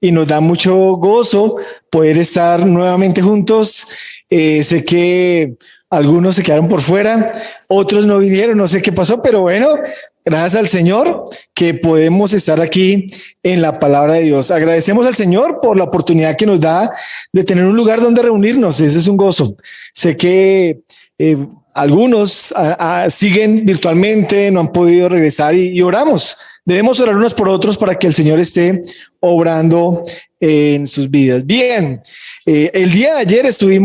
y nos da mucho gozo poder estar nuevamente juntos. Sé que algunos se quedaron por fuera, otros no vinieron, no sé qué pasó, pero bueno, gracias al Señor que podemos estar aquí en la palabra de Dios. Agradecemos al Señor por la oportunidad que nos da de tener un lugar donde reunirnos. Ese es un gozo. Sé que algunos siguen virtualmente, no han podido regresar y oramos. Debemos orar unos por otros para que el Señor esté obrando en sus vidas. Bien, el día de ayer estuve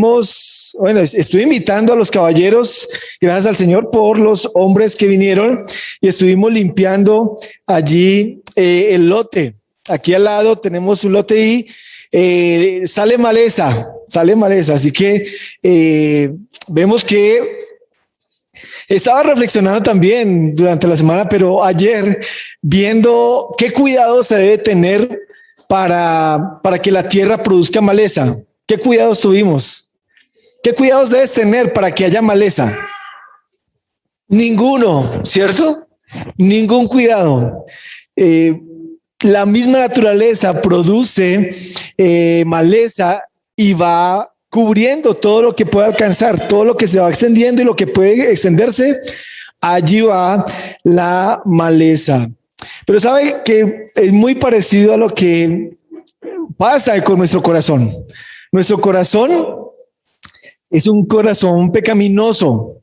invitando a los caballeros, gracias al Señor por los hombres que vinieron, y estuvimos limpiando allí el lote. Aquí al lado tenemos un lote y sale maleza, así que vemos que estaba reflexionando también durante la semana, pero ayer viendo qué cuidado se debe tener para que la tierra produzca maleza. ¿Qué cuidados tuvimos? ¿Qué cuidados debes tener para que haya maleza? Ninguno, ¿cierto? Ningún cuidado. La misma naturaleza produce maleza y va cubriendo todo lo que puede alcanzar, todo lo que se va extendiendo y lo que puede extenderse, allí va la maleza. Pero sabe que es muy parecido a lo que pasa con nuestro corazón. Nuestro corazón es un corazón pecaminoso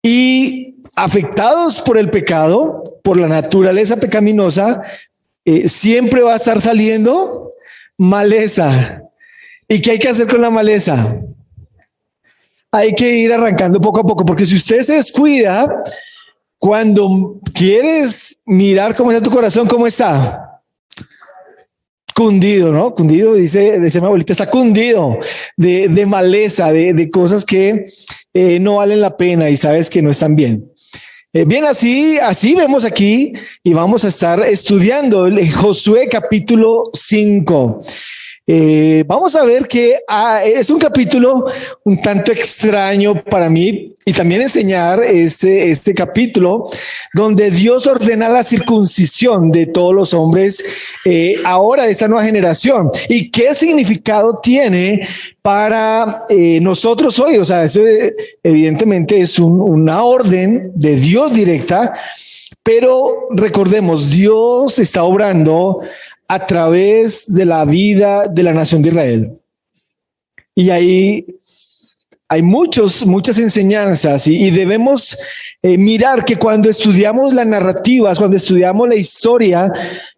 y afectados por el pecado, por la naturaleza pecaminosa, siempre va a estar saliendo maleza. ¿Y qué hay que hacer con la maleza? Hay que ir arrancando poco a poco, porque si usted se descuida, cuando quieres mirar cómo está tu corazón, ¿cómo está? Cundido, ¿no? Cundido, dice mi abuelita, está cundido de maleza, de cosas que no valen la pena y sabes que no están bien. Bien, así vemos aquí y vamos a estar estudiando Josué capítulo 5. Vamos a ver que es un capítulo un tanto extraño para mí y también enseñar este capítulo donde Dios ordena la circuncisión de todos los hombres ahora de esta nueva generación y qué significado tiene para nosotros hoy. O sea, eso evidentemente es una orden de Dios directa, pero recordemos, Dios está obrando a través de la vida de la nación de Israel. Y ahí hay muchas enseñanzas y debemos mirar que cuando estudiamos las narrativas, cuando estudiamos la historia,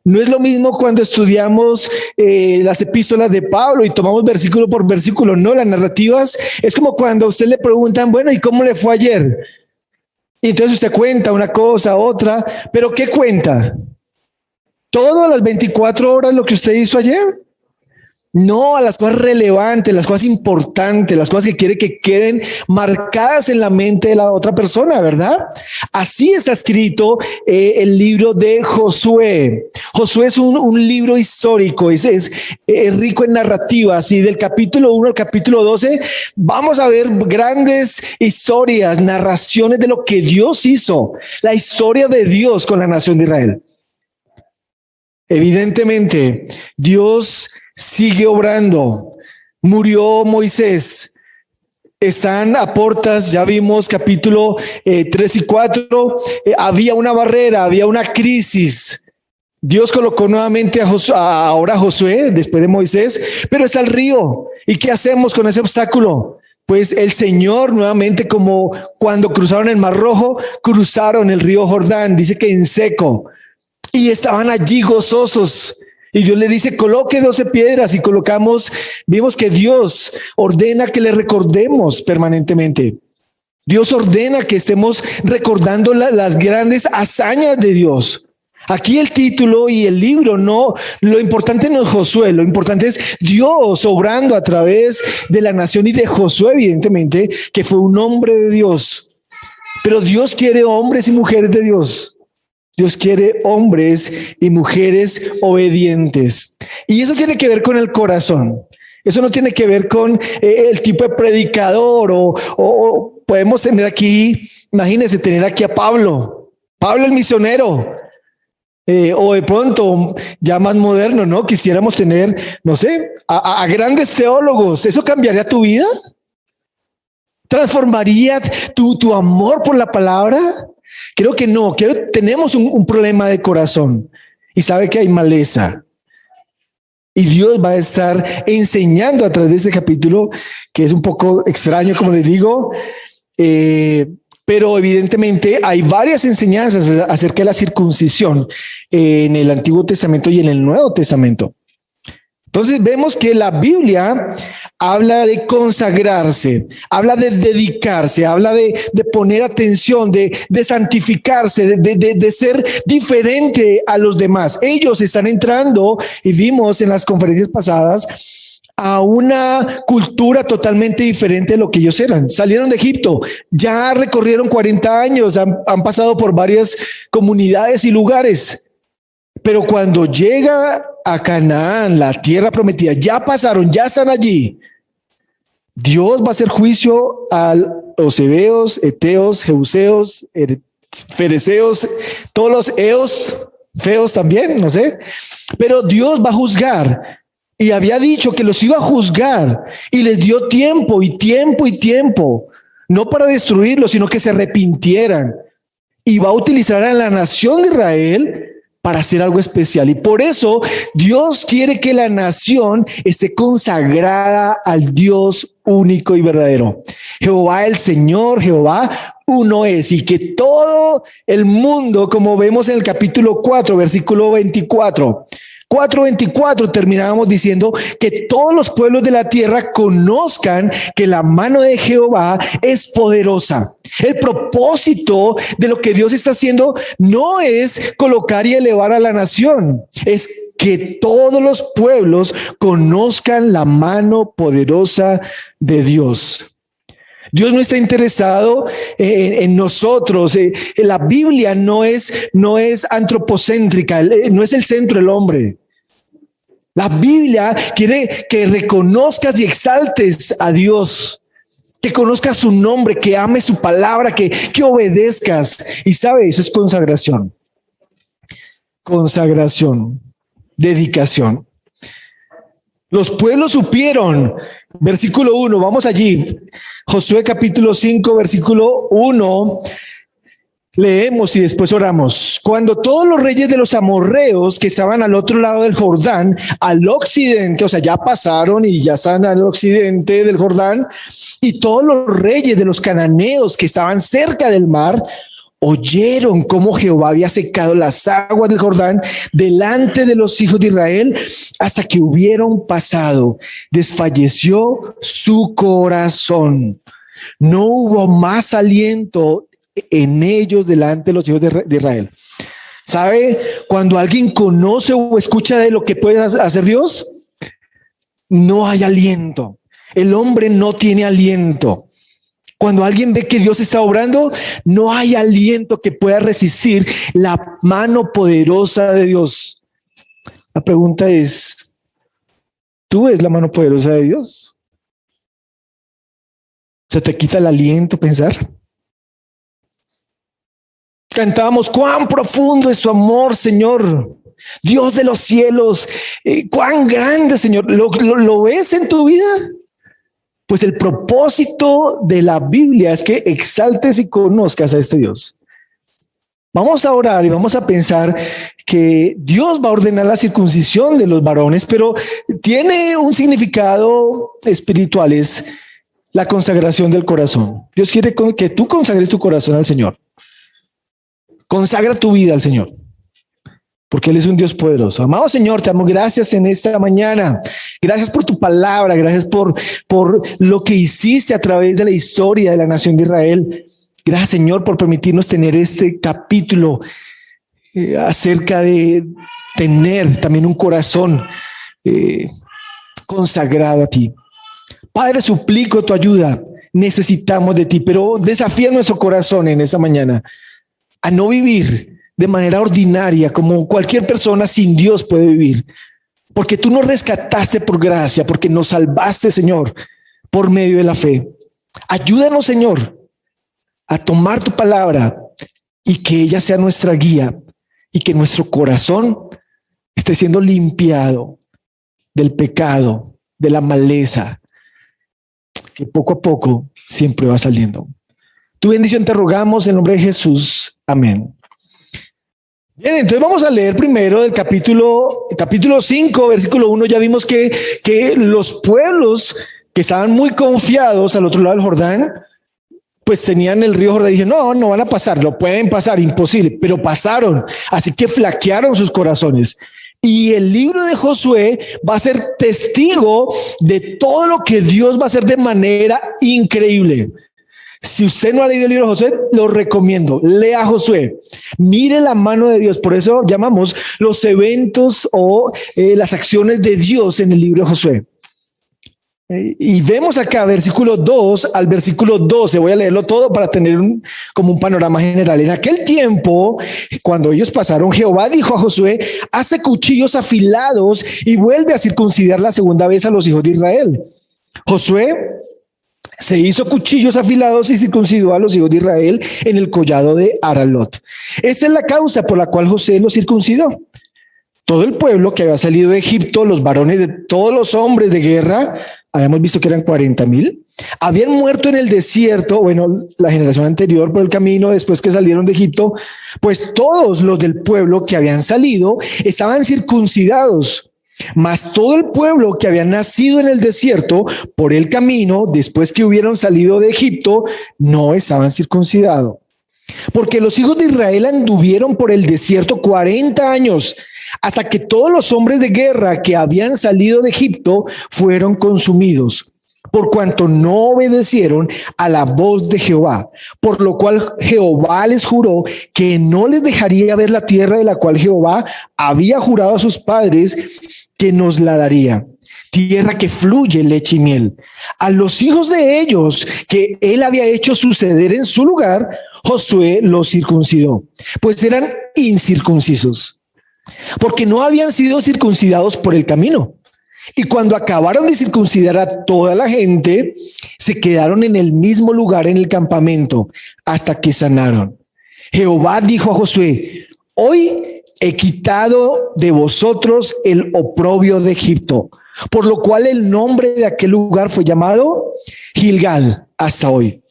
no es lo mismo cuando estudiamos las epístolas de Pablo y tomamos versículo por versículo. No, las narrativas es como cuando a usted le preguntan, bueno, ¿y cómo le fue ayer? Y entonces usted cuenta una cosa, otra, pero ¿qué cuenta? ¿Todas las 24 horas lo que usted hizo ayer? No, a las cosas relevantes, las cosas importantes, las cosas que quiere que queden marcadas en la mente de la otra persona, ¿verdad? Así está escrito el libro de Josué. Josué es un libro histórico, es rico en narrativas y del capítulo 1 al capítulo 12 vamos a ver grandes historias, narraciones de lo que Dios hizo, la historia de Dios con la nación de Israel. Evidentemente, Dios sigue obrando. Murió Moisés. Están a portas, ya vimos capítulo 3 y 4. Había una barrera, había una crisis. Dios colocó nuevamente ahora a Josué, después de Moisés, pero está el río. ¿Y qué hacemos con ese obstáculo? Pues el Señor nuevamente, como cuando cruzaron el Mar Rojo, cruzaron el río Jordán, dice que en seco. Y estaban allí gozosos. Y Dios le dice, coloque 12 piedras y vimos que Dios ordena que le recordemos permanentemente. Dios ordena que estemos recordando las grandes hazañas de Dios. Aquí el título y el libro, no, lo importante no es Josué, lo importante es Dios obrando a través de la nación y de Josué, evidentemente, que fue un hombre de Dios. Pero Dios quiere hombres y mujeres de Dios. Dios quiere hombres y mujeres obedientes. Y eso tiene que ver con el corazón. Eso no tiene que ver con el tipo de predicador o podemos tener aquí, imagínense, tener aquí a Pablo el misionero. O de pronto, ya más moderno, ¿no? Quisiéramos tener, no sé, a grandes teólogos. ¿Eso cambiaría tu vida? ¿Transformaría tu amor por la palabra? Creo que no. Tenemos un problema de corazón y sabe que hay maleza. Y Dios va a estar enseñando a través de este capítulo, que es un poco extraño, como les digo, pero evidentemente hay varias enseñanzas acerca de la circuncisión en el Antiguo Testamento y en el Nuevo Testamento. Entonces vemos que la Biblia habla de consagrarse, habla de dedicarse, habla de poner atención, de santificarse, de ser diferente a los demás. Ellos están entrando, y vimos en las conferencias pasadas, a una cultura totalmente diferente de lo que ellos eran. Salieron de Egipto, ya recorrieron 40 años, han pasado por varias comunidades y lugares. Pero cuando llega a Canaán, la tierra prometida, ya pasaron, ya están allí. Dios va a hacer juicio a los heveos, eteos, jebuseos, fereceos, todos los eos, feos también, no sé. Pero Dios va a juzgar y había dicho que los iba a juzgar y les dio tiempo y tiempo y tiempo, no para destruirlos, sino que se arrepintieran. Y va a utilizar a la nación de Israel para hacer algo especial. Y por eso Dios quiere que la nación esté consagrada al Dios único y verdadero. Jehová el Señor, Jehová uno es, y que todo el mundo, como vemos en el capítulo 4, versículo 24, 4:24 terminábamos diciendo que todos los pueblos de la tierra conozcan que la mano de Jehová es poderosa. El propósito de lo que Dios está haciendo no es colocar y elevar a la nación, es que todos los pueblos conozcan la mano poderosa de Dios. Dios no está interesado en nosotros. La Biblia no es antropocéntrica, no es el centro del hombre. La Biblia quiere que reconozcas y exaltes a Dios, que conozcas su nombre, que ames su palabra, que obedezcas. Y sabe, eso es consagración. Consagración, dedicación. Los pueblos supieron, versículo 1, vamos allí. Josué capítulo 5, versículo 1, leemos y después oramos. Cuando todos los reyes de los amorreos que estaban al otro lado del Jordán, al occidente, o sea, ya pasaron y ya están al occidente del Jordán, y todos los reyes de los cananeos que estaban cerca del mar, oyeron cómo Jehová había secado las aguas del Jordán delante de los hijos de Israel hasta que hubieron pasado. Desfalleció su corazón. No hubo más aliento en ellos delante de los hijos de Israel. ¿Sabe? Cuando alguien conoce o escucha de lo que puede hacer Dios, no hay aliento. El hombre no tiene aliento. Cuando alguien ve que Dios está obrando, no hay aliento que pueda resistir la mano poderosa de Dios. La pregunta es, ¿tú ves la mano poderosa de Dios? ¿Se te quita el aliento pensar? Cantábamos, cuán profundo es tu amor, Señor. Dios de los cielos, cuán grande, Señor. ¿Lo ves en tu vida? Pues el propósito de la Biblia es que exaltes y conozcas a este Dios. Vamos a orar y vamos a pensar que Dios va a ordenar la circuncisión de los varones, pero tiene un significado espiritual, es la consagración del corazón. Dios quiere que tú consagres tu corazón al Señor. Consagra tu vida al Señor, porque Él es un Dios poderoso. Amado Señor, te damos gracias en esta mañana. Gracias por tu palabra, gracias por lo que hiciste a través de la historia de la nación de Israel. Gracias, Señor, por permitirnos tener este capítulo acerca de tener también un corazón consagrado a ti. Padre, suplico tu ayuda. Necesitamos de ti, pero desafía nuestro corazón en esta mañana a no vivir de manera ordinaria, como cualquier persona sin Dios puede vivir, porque tú nos rescataste por gracia, porque nos salvaste, Señor, por medio de la fe. Ayúdanos, Señor, a tomar tu palabra y que ella sea nuestra guía y que nuestro corazón esté siendo limpiado del pecado, de la maleza, que poco a poco siempre va saliendo. Tu bendición te rogamos en nombre de Jesús. Amén. Bien, entonces vamos a leer primero del capítulo 5, versículo 1. Ya vimos que los pueblos que estaban muy confiados al otro lado del Jordán, pues tenían el río Jordán y dijeron, no van a pasar, no pueden pasar, imposible, pero pasaron. Así que flaquearon sus corazones. Y el libro de Josué va a ser testigo de todo lo que Dios va a hacer de manera increíble. Si usted no ha leído el libro de Josué, lo recomiendo. Lea Josué, mire la mano de Dios. Por eso llamamos los eventos o las acciones de Dios en el libro de Josué. Y vemos acá versículo 2 al versículo 12. Voy a leerlo todo para tener como un panorama general. En aquel tiempo, cuando ellos pasaron, Jehová dijo a Josué: hace cuchillos afilados y vuelve a circuncidar la segunda vez a los hijos de Israel. Josué se hizo cuchillos afilados y circuncidó a los hijos de Israel en el collado de Aralot. Esta es la causa por la cual Josué los circuncidó. Todo el pueblo que había salido de Egipto, los varones de todos los hombres de guerra, habíamos visto que eran 40,000, habían muerto en el desierto, bueno, la generación anterior por el camino, después que salieron de Egipto, pues todos los del pueblo que habían salido estaban circuncidados, mas todo el pueblo que había nacido en el desierto por el camino, después que hubieron salido de Egipto, no estaban circuncidados. Porque los hijos de Israel anduvieron por el desierto 40 años, hasta que todos los hombres de guerra que habían salido de Egipto fueron consumidos, por cuanto no obedecieron a la voz de Jehová, por lo cual Jehová les juró que no les dejaría ver la tierra de la cual Jehová había jurado a sus padres que nos la daría, tierra que fluye leche y miel. A los hijos de ellos que él había hecho suceder en su lugar, Josué los circuncidó, pues eran incircuncisos, porque no habían sido circuncidados por el camino. Y cuando acabaron de circuncidar a toda la gente, se quedaron en el mismo lugar en el campamento hasta que sanaron. Jehová dijo a Josué: hoy he quitado de vosotros el oprobio de Egipto, por lo cual el nombre de aquel lugar fue llamado Gilgal hasta hoy.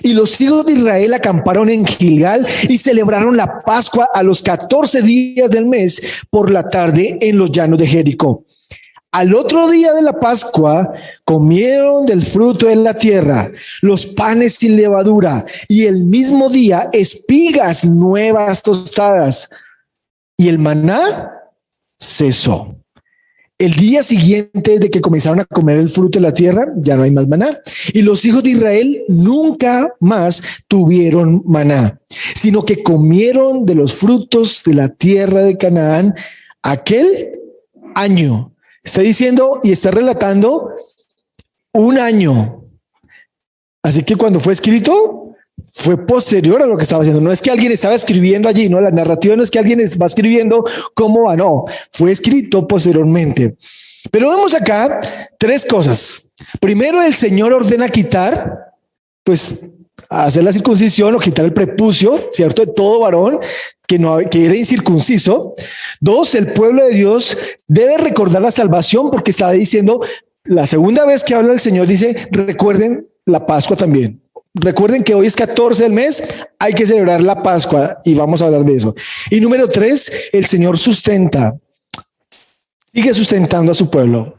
Y los hijos de Israel acamparon en Gilgal y celebraron la Pascua a los 14 días del mes por la tarde en los llanos de Jericó. Al otro día de la Pascua comieron del fruto de la tierra, los panes sin levadura, y el mismo día espigas nuevas tostadas, y el maná cesó. El día siguiente de que comenzaron a comer el fruto de la tierra, ya no hay más maná. Y los hijos de Israel nunca más tuvieron maná, sino que comieron de los frutos de la tierra de Canaán aquel año. Está diciendo y está relatando un año. Así que cuando fue escrito, fue posterior a lo que estaba haciendo. No es que alguien estaba escribiendo allí, no, la narrativa no es que alguien va escribiendo cómo va, no, fue escrito posteriormente. Pero vemos acá tres cosas. Primero, el Señor ordena quitar, pues, hacer la circuncisión o quitar el prepucio, ¿cierto? De todo varón que era incircunciso. Dos, el pueblo de Dios debe recordar la salvación, porque estaba diciendo, la segunda vez que habla el Señor dice, recuerden la Pascua también. Recuerden que hoy es 14 del mes, hay que celebrar la Pascua y vamos a hablar de eso. Y número 3, el Señor sigue sustentando a su pueblo.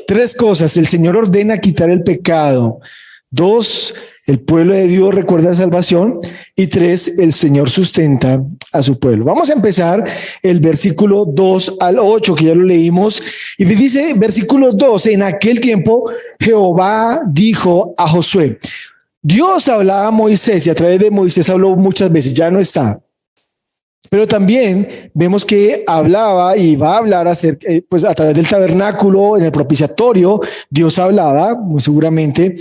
3 cosas: el Señor ordena quitar el pecado. 2, el pueblo de Dios recuerda la salvación. Y 3, el Señor sustenta a su pueblo. Vamos a empezar el versículo 2 al 8, que ya lo leímos. Y dice, versículo 2, en aquel tiempo Jehová dijo a Josué. Dios hablaba a Moisés y a través de Moisés habló muchas veces, ya no está. Pero también vemos que hablaba y va a hablar acerca, pues a través del tabernáculo, en el propiciatorio, Dios hablaba, muy seguramente,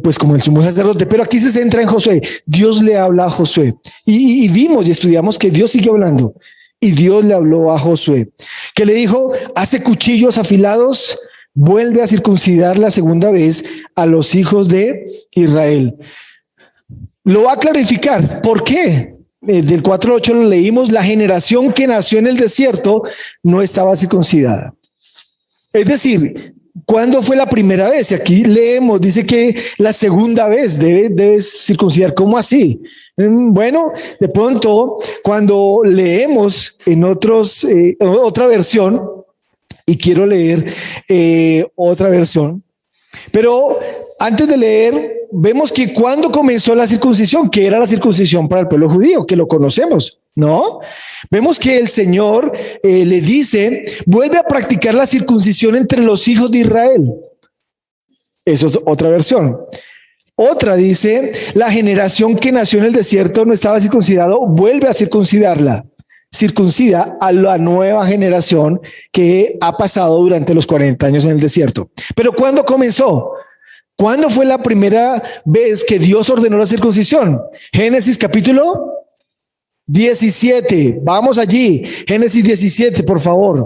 pues como el sumo sacerdote. Pero aquí se centra en Josué. Dios le habla a Josué. Y vimos y estudiamos que Dios sigue hablando. Y Dios le habló a Josué, que le dijo, hace cuchillos afilados, vuelve a circuncidar la segunda vez a los hijos de Israel. Lo va a clarificar. ¿Por qué? del 4 al 8 lo leímos, la generación que nació en el desierto no estaba circuncidada. Es decir, ¿cuándo fue la primera vez? Y aquí leemos, dice que la segunda vez debes circuncidar. ¿Cómo así? Bueno, de pronto, cuando leemos en otra versión, y quiero leer otra versión, pero antes de leer, vemos que cuando comenzó la circuncisión, que era la circuncisión para el pueblo judío, que lo conocemos, ¿no? Vemos que el Señor le dice, vuelve a practicar la circuncisión entre los hijos de Israel. Eso es otra versión. Otra dice, la generación que nació en el desierto no estaba circuncidado, vuelve a circuncidarla. Circuncida a la nueva generación que ha pasado durante los 40 años en el desierto. Pero ¿cuándo comenzó? ¿Cuándo fue la primera vez que Dios ordenó la circuncisión? Génesis capítulo 17. Vamos allí. Génesis 17, por favor.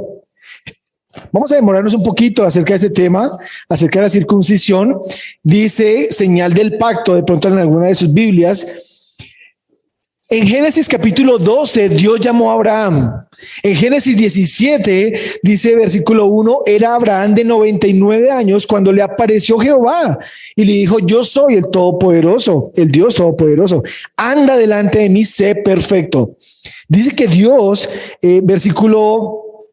Vamos a demorarnos un poquito acerca de ese tema, acerca de la circuncisión. Dice señal del pacto, de pronto en alguna de sus Biblias. En Génesis capítulo 12, Dios llamó a Abraham. En Génesis 17, dice versículo 1, era Abraham de 99 años cuando le apareció Jehová y le dijo, yo soy el Todopoderoso, el Dios Todopoderoso. Anda delante de mí, sé perfecto. Dice que Dios, versículo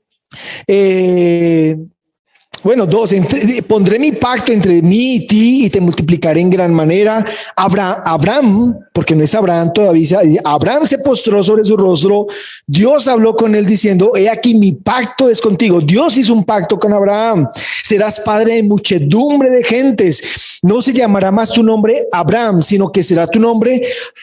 12, pondré mi pacto entre mí y ti y te multiplicaré en gran manera. Abraham, porque no es Abraham todavía, Abraham se postró sobre su rostro. Dios habló con él diciendo, he aquí mi pacto es contigo. Dios hizo un pacto con Abraham. Serás padre de muchedumbre de gentes. No se llamará más tu nombre Abraham, sino que será tu nombre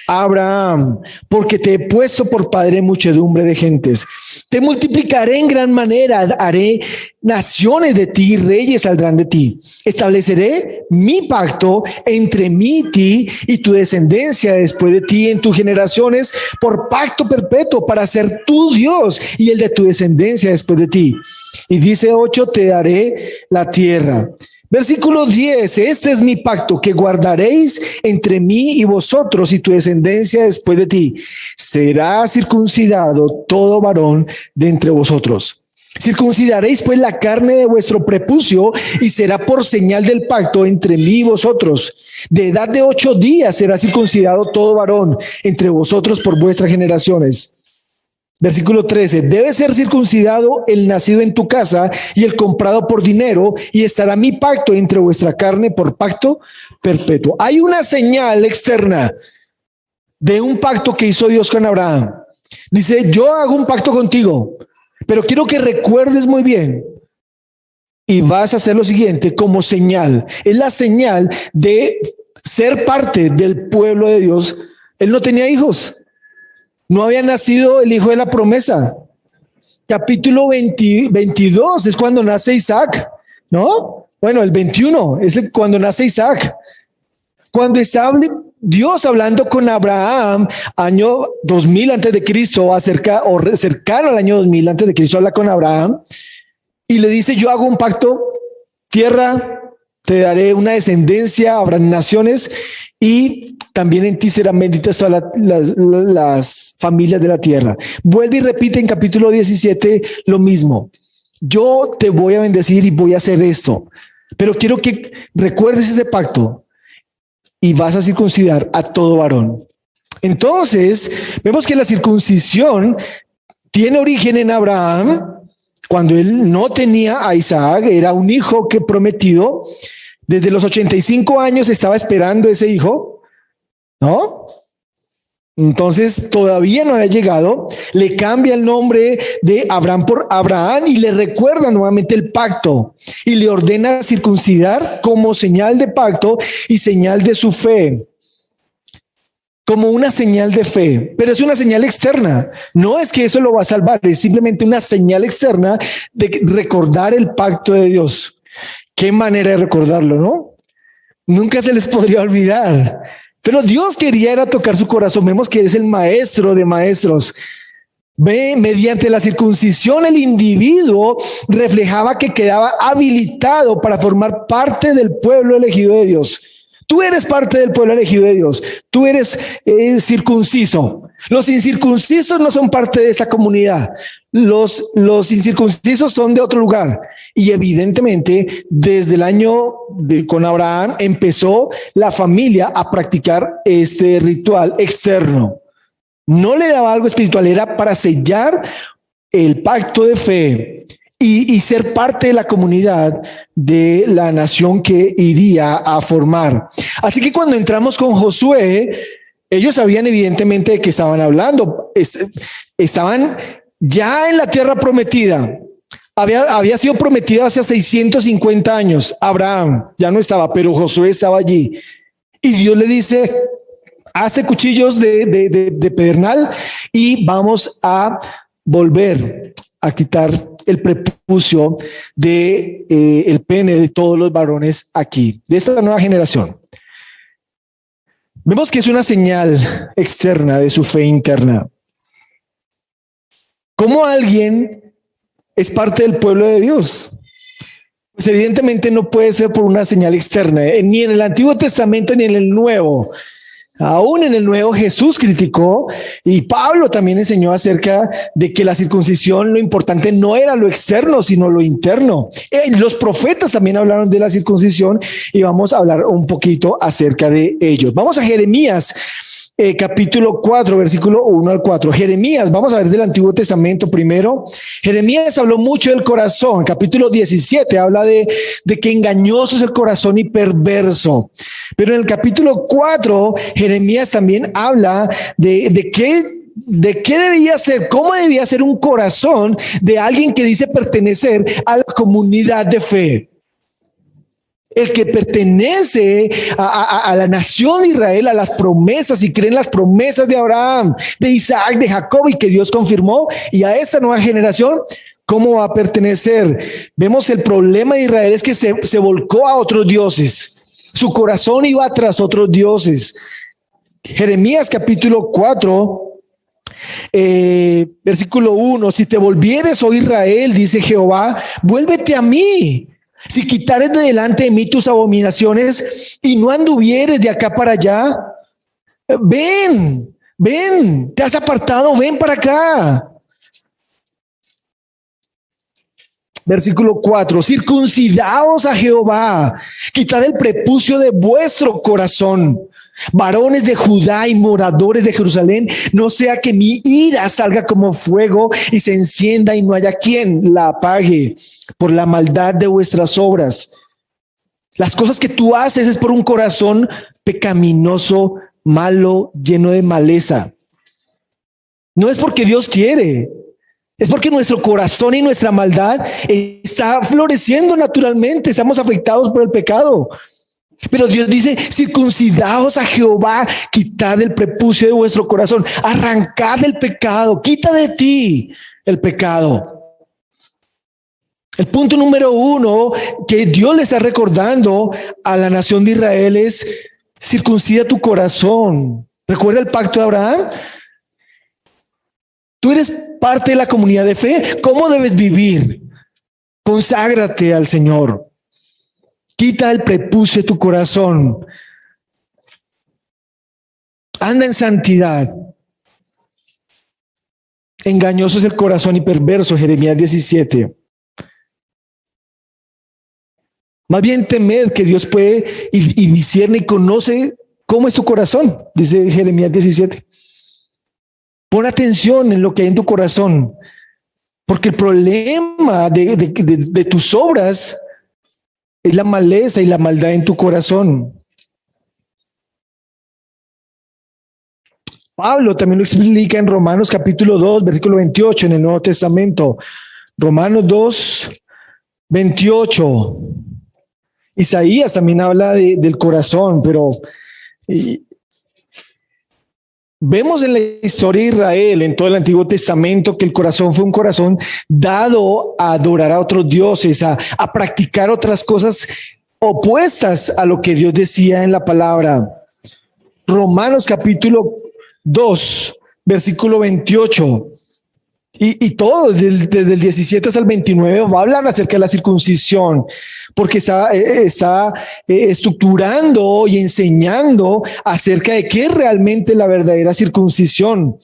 Abraham, porque te he puesto por padre de muchedumbre de gentes. Te multiplicaré en gran manera, haré naciones de ti, reyes saldrán de ti. Estableceré mi pacto entre mí y ti y tu descendencia después de ti en tus generaciones por pacto perpetuo para ser tu Dios y el de tu descendencia después de ti. Y dice 8, te daré la tierra. Versículo 10, este es mi pacto que guardaréis entre mí y vosotros y tu descendencia después de ti. Será circuncidado todo varón de entre vosotros. Circuncidaréis pues la carne de vuestro prepucio y será por señal del pacto entre mí y vosotros. De edad de 8 días será circuncidado todo varón entre vosotros por vuestras generaciones. Versículo 13, debe ser circuncidado el nacido en tu casa y el comprado por dinero, y estará mi pacto entre vuestra carne por pacto perpetuo. Hay una señal externa de un pacto que hizo Dios con Abraham. Dice, yo hago un pacto contigo, pero quiero que recuerdes muy bien y vas a hacer lo siguiente como señal. Es la señal de ser parte del pueblo de Dios. Él no tenía hijos. No había nacido el hijo de la promesa. Capítulo 22 es cuando nace Isaac, ¿no? Bueno, el 21 es cuando nace Isaac. Cuando está Dios hablando con Abraham, año 2000 antes de Cristo, cercano al año 2000 antes de Cristo, habla con Abraham y le dice, yo hago un pacto, tierra, te daré una descendencia, habrán naciones y también en ti serán benditas todas las familias de la tierra. Vuelve y repite en capítulo 17 lo mismo. Yo te voy a bendecir y voy a hacer esto, pero quiero que recuerdes ese pacto y vas a circuncidar a todo varón. Entonces, vemos que la circuncisión tiene origen en Abraham, cuando él no tenía a Isaac, era un hijo que prometido. Desde los 85 años estaba esperando ese hijo, ¿no? Entonces todavía no había llegado, le cambia el nombre de Abraham por Abraham y le recuerda nuevamente el pacto y le ordena circuncidar como señal de pacto y señal de su fe, como una señal de fe, pero es una señal externa, no es que eso lo va a salvar, es simplemente una señal externa de recordar el pacto de Dios. Qué manera de recordarlo, ¿no? Nunca se les podría olvidar. Pero Dios quería era tocar su corazón. Vemos que es el maestro de maestros. Ve, mediante la circuncisión el individuo reflejaba que quedaba habilitado para formar parte del pueblo elegido de Dios. Tú eres parte del pueblo elegido de Dios. Tú eres circunciso. Los incircuncisos no son parte de esta comunidad. Los incircuncisos son de otro lugar. Y evidentemente, desde el año con Abraham, empezó la familia a practicar este ritual externo. No le daba algo espiritual, era para sellar el pacto de fe y ser parte de la comunidad de la nación que iría a formar. Así que cuando entramos con Josué, ellos sabían evidentemente de qué estaban hablando. Estaban ya en la tierra prometida. Había sido prometida hace 650 años. Abraham ya no estaba, pero Josué estaba allí. Y Dios le dice, hazte cuchillos de pedernal y vamos a volver a quitar el prepucio de el pene de todos los varones aquí, de esta nueva generación. Vemos que es una señal externa de su fe interna. ¿Cómo alguien es parte del pueblo de Dios? Pues evidentemente no puede ser por una señal externa, ni en el Antiguo Testamento ni en el Nuevo. Aún en el Nuevo Jesús criticó y Pablo también enseñó acerca de que la circuncisión, lo importante no era lo externo, sino lo interno. Los profetas también hablaron de la circuncisión y vamos a hablar un poquito acerca de ellos. Vamos a Jeremías, capítulo 4, versículo 1 al 4. Jeremías, vamos a ver del Antiguo Testamento primero. Jeremías habló mucho del corazón. Capítulo 17 habla de que engañoso es el corazón y perverso. Pero en el capítulo 4, Jeremías también habla de qué debía ser, cómo debía ser un corazón de alguien que dice pertenecer a la comunidad de fe. El que pertenece a la nación de Israel, a las promesas y cree en las promesas de Abraham, de Isaac, de Jacob y que Dios confirmó, y a esta nueva generación, ¿cómo va a pertenecer? Vemos el problema de Israel es que se volcó a otros dioses. Su corazón iba tras otros dioses. Jeremías capítulo 4, versículo 1, si te volvieres, oh Israel, dice Jehová, vuélvete a mí. Si quitares de delante de mí tus abominaciones y no anduvieres de acá para allá, ven, te has apartado, ven para acá. Versículo 4, circuncidaos a Jehová, quitad el prepucio de vuestro corazón, varones de Judá y moradores de Jerusalén, no sea que mi ira salga como fuego y se encienda y no haya quien la apague por la maldad de vuestras obras. Las cosas que tú haces es por un corazón pecaminoso, malo, lleno de maleza. No es porque Dios quiere. Es porque nuestro corazón y nuestra maldad está floreciendo naturalmente. Estamos afectados por el pecado. Pero Dios dice, circuncidaos a Jehová, quitad el prepucio de vuestro corazón, arrancad el pecado, quita de ti el pecado. El punto número 1 que Dios le está recordando a la nación de Israel es circuncida tu corazón. ¿Recuerda el pacto de Abraham? Tú eres parte de la comunidad de fe. ¿Cómo debes vivir? Conságrate al Señor. Quita el prepucio de tu corazón. Anda en santidad. Engañoso es el corazón y perverso, Jeremías 17. Más bien temed que Dios puede y discierne y conoce cómo es tu corazón, dice Jeremías 17. Pon atención en lo que hay en tu corazón, porque el problema de tus obras es la maleza y la maldad en tu corazón. Pablo también lo explica en Romanos capítulo 2, versículo 28 en el Nuevo Testamento. Romanos 2, 28. Isaías también habla del corazón, pero vemos en la historia de Israel, en todo el Antiguo Testamento, que el corazón fue un corazón dado a adorar a otros dioses, a practicar otras cosas opuestas a lo que Dios decía en la palabra. Romanos capítulo 2, versículo 28. Y todo, desde el 17 hasta el 29, va a hablar acerca de la circuncisión, porque está estructurando y enseñando acerca de qué es realmente la verdadera circuncisión.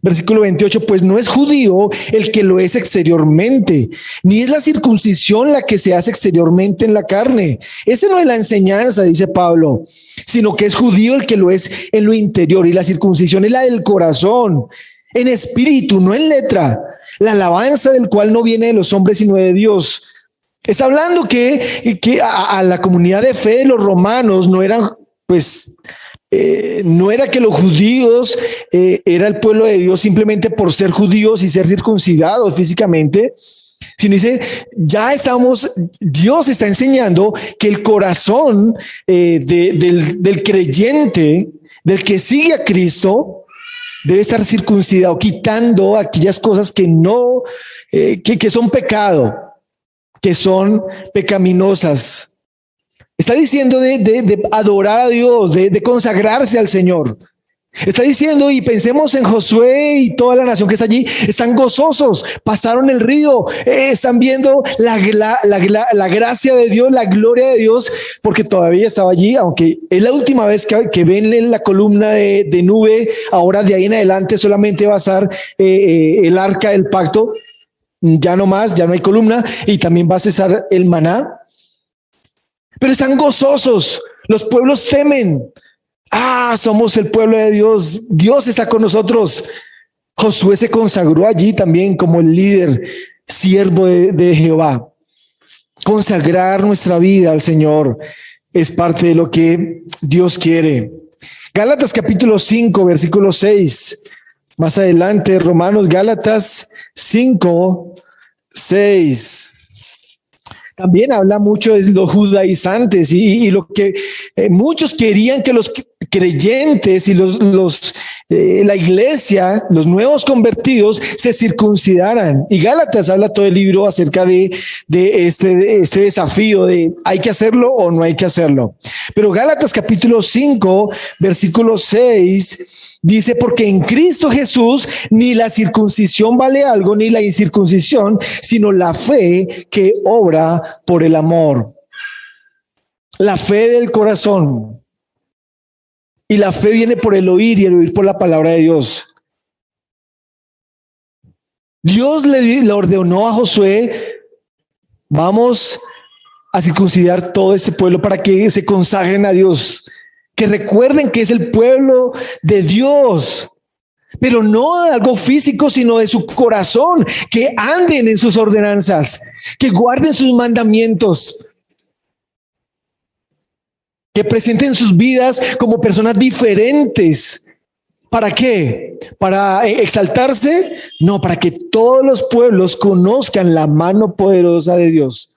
Versículo 28, pues no es judío el que lo es exteriormente, ni es la circuncisión la que se hace exteriormente en la carne. Esa no es la enseñanza, dice Pablo, sino que es judío el que lo es en lo interior, y la circuncisión es la del corazón, en espíritu, no en letra, la alabanza del cual no viene de los hombres, sino de Dios. Está hablando que a la comunidad de fe de los romanos no eran, pues, no era que los judíos era el pueblo de Dios simplemente por ser judíos y ser circuncidados físicamente, sino dice, Dios está enseñando que el corazón del creyente, del que sigue a Cristo, debe estar circuncidado, quitando aquellas cosas que no, que son pecado, que son pecaminosas. Está diciendo de adorar a Dios, de consagrarse al Señor. Está diciendo, y pensemos en Josué y toda la nación que está allí, están gozosos, pasaron el río, están viendo la gracia de Dios, la gloria de Dios, porque todavía estaba allí, aunque es la última vez que ven la columna de nube. Ahora de ahí en adelante solamente va a estar el arca del pacto, ya no más, ya no hay columna, y también va a cesar el maná. Pero están gozosos, los pueblos temen. Somos el pueblo de Dios, Dios está con nosotros. Josué se consagró allí también como el líder, siervo de Jehová. Consagrar nuestra vida al Señor es parte de lo que Dios quiere. Gálatas capítulo 5, versículo 6. Más adelante, Romanos, Gálatas 5, 6. También habla mucho de los judaizantes y lo que muchos querían que los creyentes y la iglesia, los nuevos convertidos, se circuncidaran. Y Gálatas habla todo el libro acerca de este desafío de hay que hacerlo o no hay que hacerlo. Pero Gálatas capítulo 5, versículo 6 dice, porque en Cristo Jesús ni la circuncisión vale algo, ni la incircuncisión, sino la fe que obra por el amor. La fe del corazón. Y la fe viene por el oír y el oír por la palabra de Dios. Dios le ordenó a Josué, vamos a circuncidar todo ese pueblo para que se consagren a Dios, que recuerden que es el pueblo de Dios, pero no algo físico, sino de su corazón, que anden en sus ordenanzas, que guarden sus mandamientos, que presenten sus vidas como personas diferentes. ¿Para qué? ¿Para exaltarse? No, para que todos los pueblos conozcan la mano poderosa de Dios.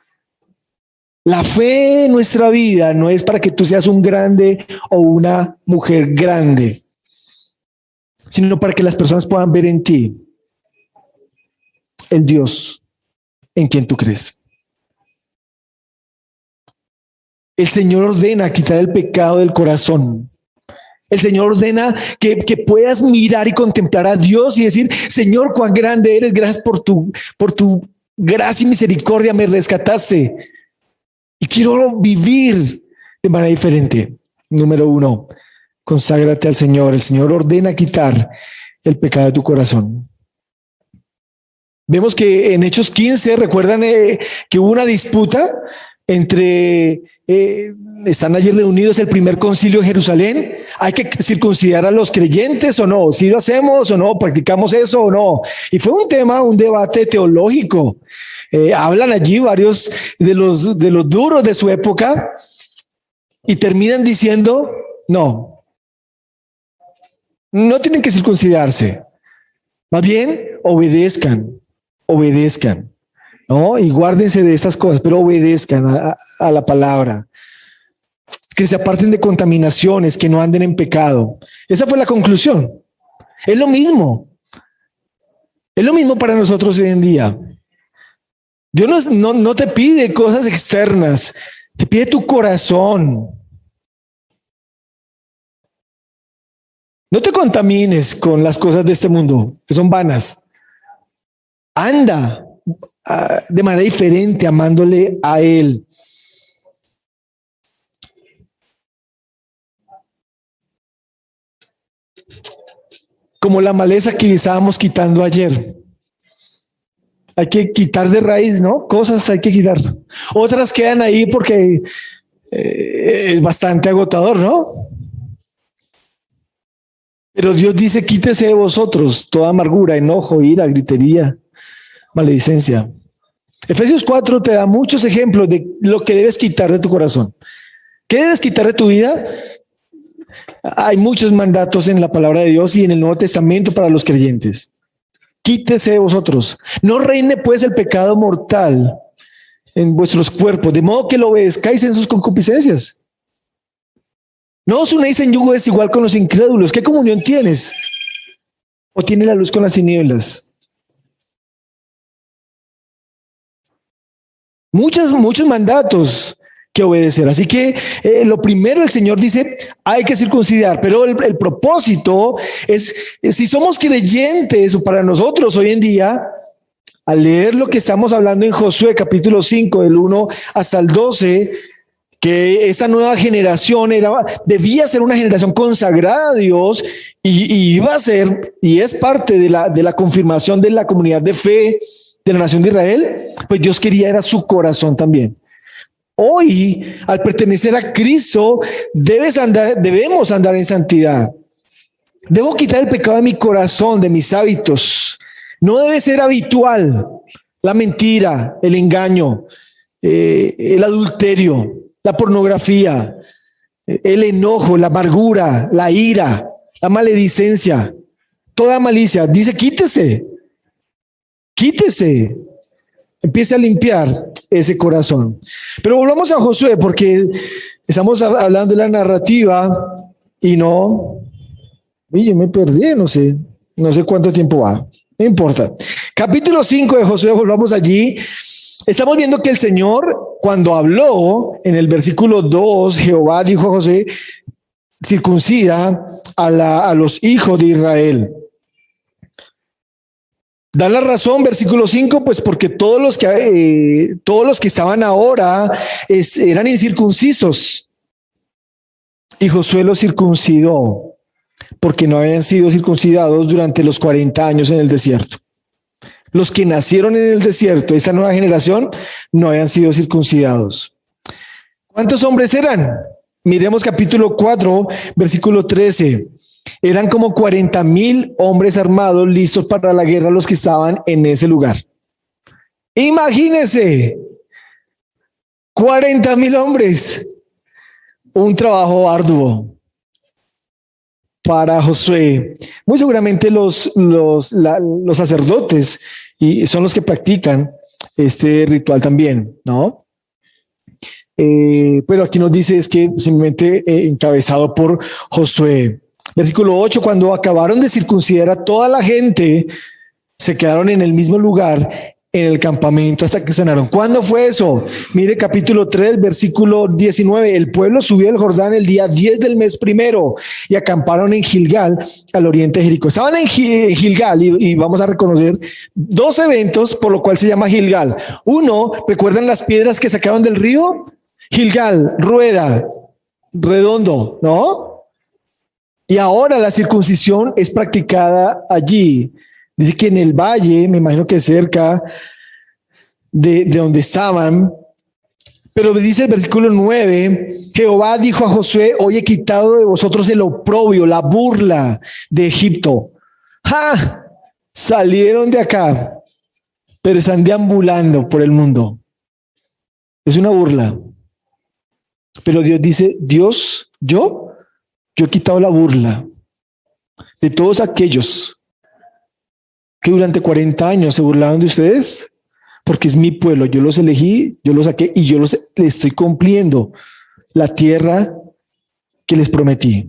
La fe en nuestra vida no es para que tú seas un grande o una mujer grande, sino para que las personas puedan ver en ti el Dios en quien tú crees. El Señor ordena quitar el pecado del corazón. El Señor ordena que puedas mirar y contemplar a Dios y decir, Señor, cuán grande eres, gracias por tu gracia y misericordia me rescataste. Y quiero vivir de manera diferente. Número 1, conságrate al Señor. El Señor ordena quitar el pecado de tu corazón. Vemos que en Hechos 15, recuerdan que hubo una disputa entre, están allí reunidos el primer concilio en Jerusalén. ¿Hay que circuncidar a los creyentes o no? ¿Si lo hacemos o no? ¿Practicamos eso o no? Y fue un tema, un debate teológico. Hablan allí varios de los duros de su época y terminan diciendo, no tienen que circuncidarse. Más bien, obedezcan, ¿no? Y guárdense de estas cosas, pero obedezcan a la palabra. Que se aparten de contaminaciones, que no anden en pecado. Esa fue la conclusión. Es lo mismo. Es lo mismo para nosotros hoy en día. Dios no te pide cosas externas, te pide tu corazón. No te contamines con las cosas de este mundo, que son vanas. Anda de manera diferente, amándole a Él. como la maleza que estábamos quitando ayer. Hay que quitar de raíz, ¿no? Cosas hay que quitar. Otras quedan ahí porque es bastante agotador, ¿no? Pero Dios dice, quítese de vosotros toda amargura, enojo, ira, gritería, maledicencia. Efesios 4 te da muchos ejemplos de lo que debes quitar de tu corazón. ¿Qué debes quitar de tu vida? Hay muchos mandatos en la palabra de Dios y en el Nuevo Testamento para los creyentes. Quítese de vosotros. No reine pues el pecado mortal en vuestros cuerpos, de modo que lo obedezcáis en sus concupiscencias. No os unéis en yugo desigual con los incrédulos. ¿Qué comunión tienes? ¿O tiene la luz con las tinieblas? Muchos mandatos que obedecer. Así que lo primero el Señor dice, hay que circuncidar, pero el propósito es, si somos creyentes o para nosotros hoy en día, al leer lo que estamos hablando en Josué capítulo 5 del 1 hasta el 12, que esa nueva generación debía ser una generación consagrada a Dios y iba a ser, y es parte de la confirmación de la comunidad de fe de la nación de Israel, pues Dios quería era su corazón también. Hoy, al pertenecer a Cristo, debemos andar en santidad. Debo quitar el pecado de mi corazón, de mis hábitos. No debe ser habitual la mentira, el engaño, el adulterio, la pornografía, el enojo, la amargura, la ira, la maledicencia, toda malicia. Dice, quítese, quítese. Empiece a limpiar ese corazón. Pero volvamos a Josué, porque estamos hablando de la narrativa y yo me perdí, no sé cuánto tiempo va, no importa. Capítulo 5 de Josué, volvamos allí. Estamos viendo que el Señor, cuando habló en el versículo 2, Jehová dijo a Josué, circuncida a los hijos de Israel. Da la razón, versículo 5, pues porque todos los que estaban ahora eran incircuncisos. Y Josué los circuncidó porque no habían sido circuncidados durante los 40 años en el desierto. Los que nacieron en el desierto, esta nueva generación, no habían sido circuncidados. ¿Cuántos hombres eran? Miremos capítulo 4, versículo 13. Eran como 40,000 hombres armados listos para la guerra los que estaban en ese lugar. Imagínense, 40,000 hombres. Un trabajo arduo para Josué. Muy seguramente los sacerdotes y son los que practican este ritual también, ¿no? Pero aquí nos dice es que simplemente encabezado por Josué. Versículo 8, cuando acabaron de circuncidar a toda la gente, se quedaron en el mismo lugar en el campamento hasta que sanaron. ¿Cuándo fue eso? Mire capítulo 3, versículo 19. El pueblo subió el Jordán el día 10 del mes primero y acamparon en Gilgal, al oriente de Jericó. Estaban en Gilgal y vamos a reconocer dos eventos por lo cual se llama Gilgal. Uno, ¿recuerdan las piedras que sacaron del río? Gilgal, rueda, redondo, ¿no? Y ahora la circuncisión es practicada allí. Dice que en el valle, me imagino que cerca de donde estaban, pero dice el versículo 9, Jehová dijo a Josué, hoy he quitado de vosotros el oprobio, la burla de Egipto. ¡Ja! Salieron de acá, pero están deambulando por el mundo. Es una burla. Pero Dios dice, yo he quitado la burla de todos aquellos que durante 40 años se burlaban de ustedes, porque es mi pueblo, yo los elegí, yo los saqué y les estoy cumpliendo la tierra que les prometí.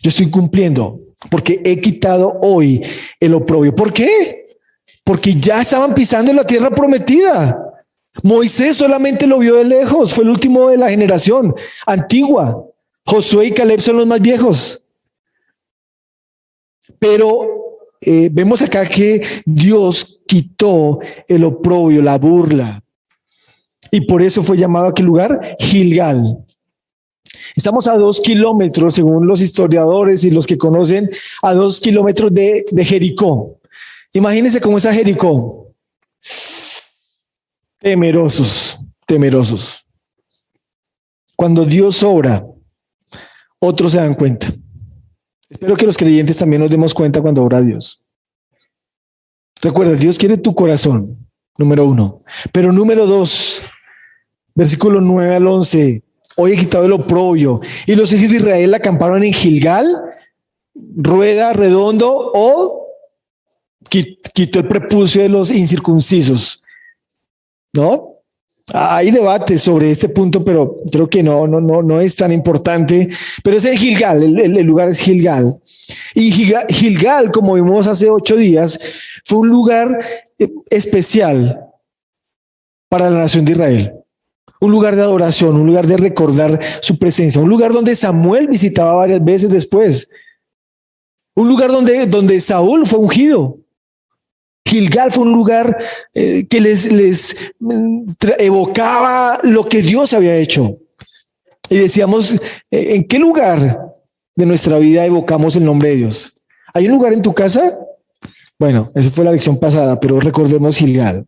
Yo estoy cumpliendo porque he quitado hoy el oprobio. ¿Por qué? Porque ya estaban pisando en la tierra prometida. Moisés solamente lo vio de lejos, fue el último de la generación antigua. Josué y Caleb son los más viejos. Pero vemos acá que Dios quitó el oprobio, la burla. Y por eso fue llamado a aquel lugar Gilgal. Estamos a 2 kilómetros, según los historiadores y los que conocen, a 2 kilómetros de Jericó. Imagínense cómo está Jericó. Temerosos, temerosos. Cuando Dios obra, otros se dan cuenta. Espero que los creyentes también nos demos cuenta cuando obra Dios. Recuerda, Dios quiere tu corazón, número 1. Pero número 2, versículo 9 al 11. Hoy he quitado el oprobio. Y los hijos de Israel acamparon en Gilgal, rueda, redondo, o quitó el prepucio de los incircuncisos. ¿No? Hay debate sobre este punto, pero creo que no es tan importante. Pero es en Gilgal, el lugar es Gilgal. Y Gilgal, como vimos hace 8 días, fue un lugar especial para la nación de Israel. Un lugar de adoración, un lugar de recordar su presencia, un lugar donde Samuel visitaba varias veces después. Un lugar donde Saúl fue ungido. Gilgal fue un lugar que les evocaba lo que Dios había hecho. Y decíamos, ¿en qué lugar de nuestra vida evocamos el nombre de Dios? ¿Hay un lugar en tu casa? Bueno, eso fue la lección pasada, pero recordemos Gilgal.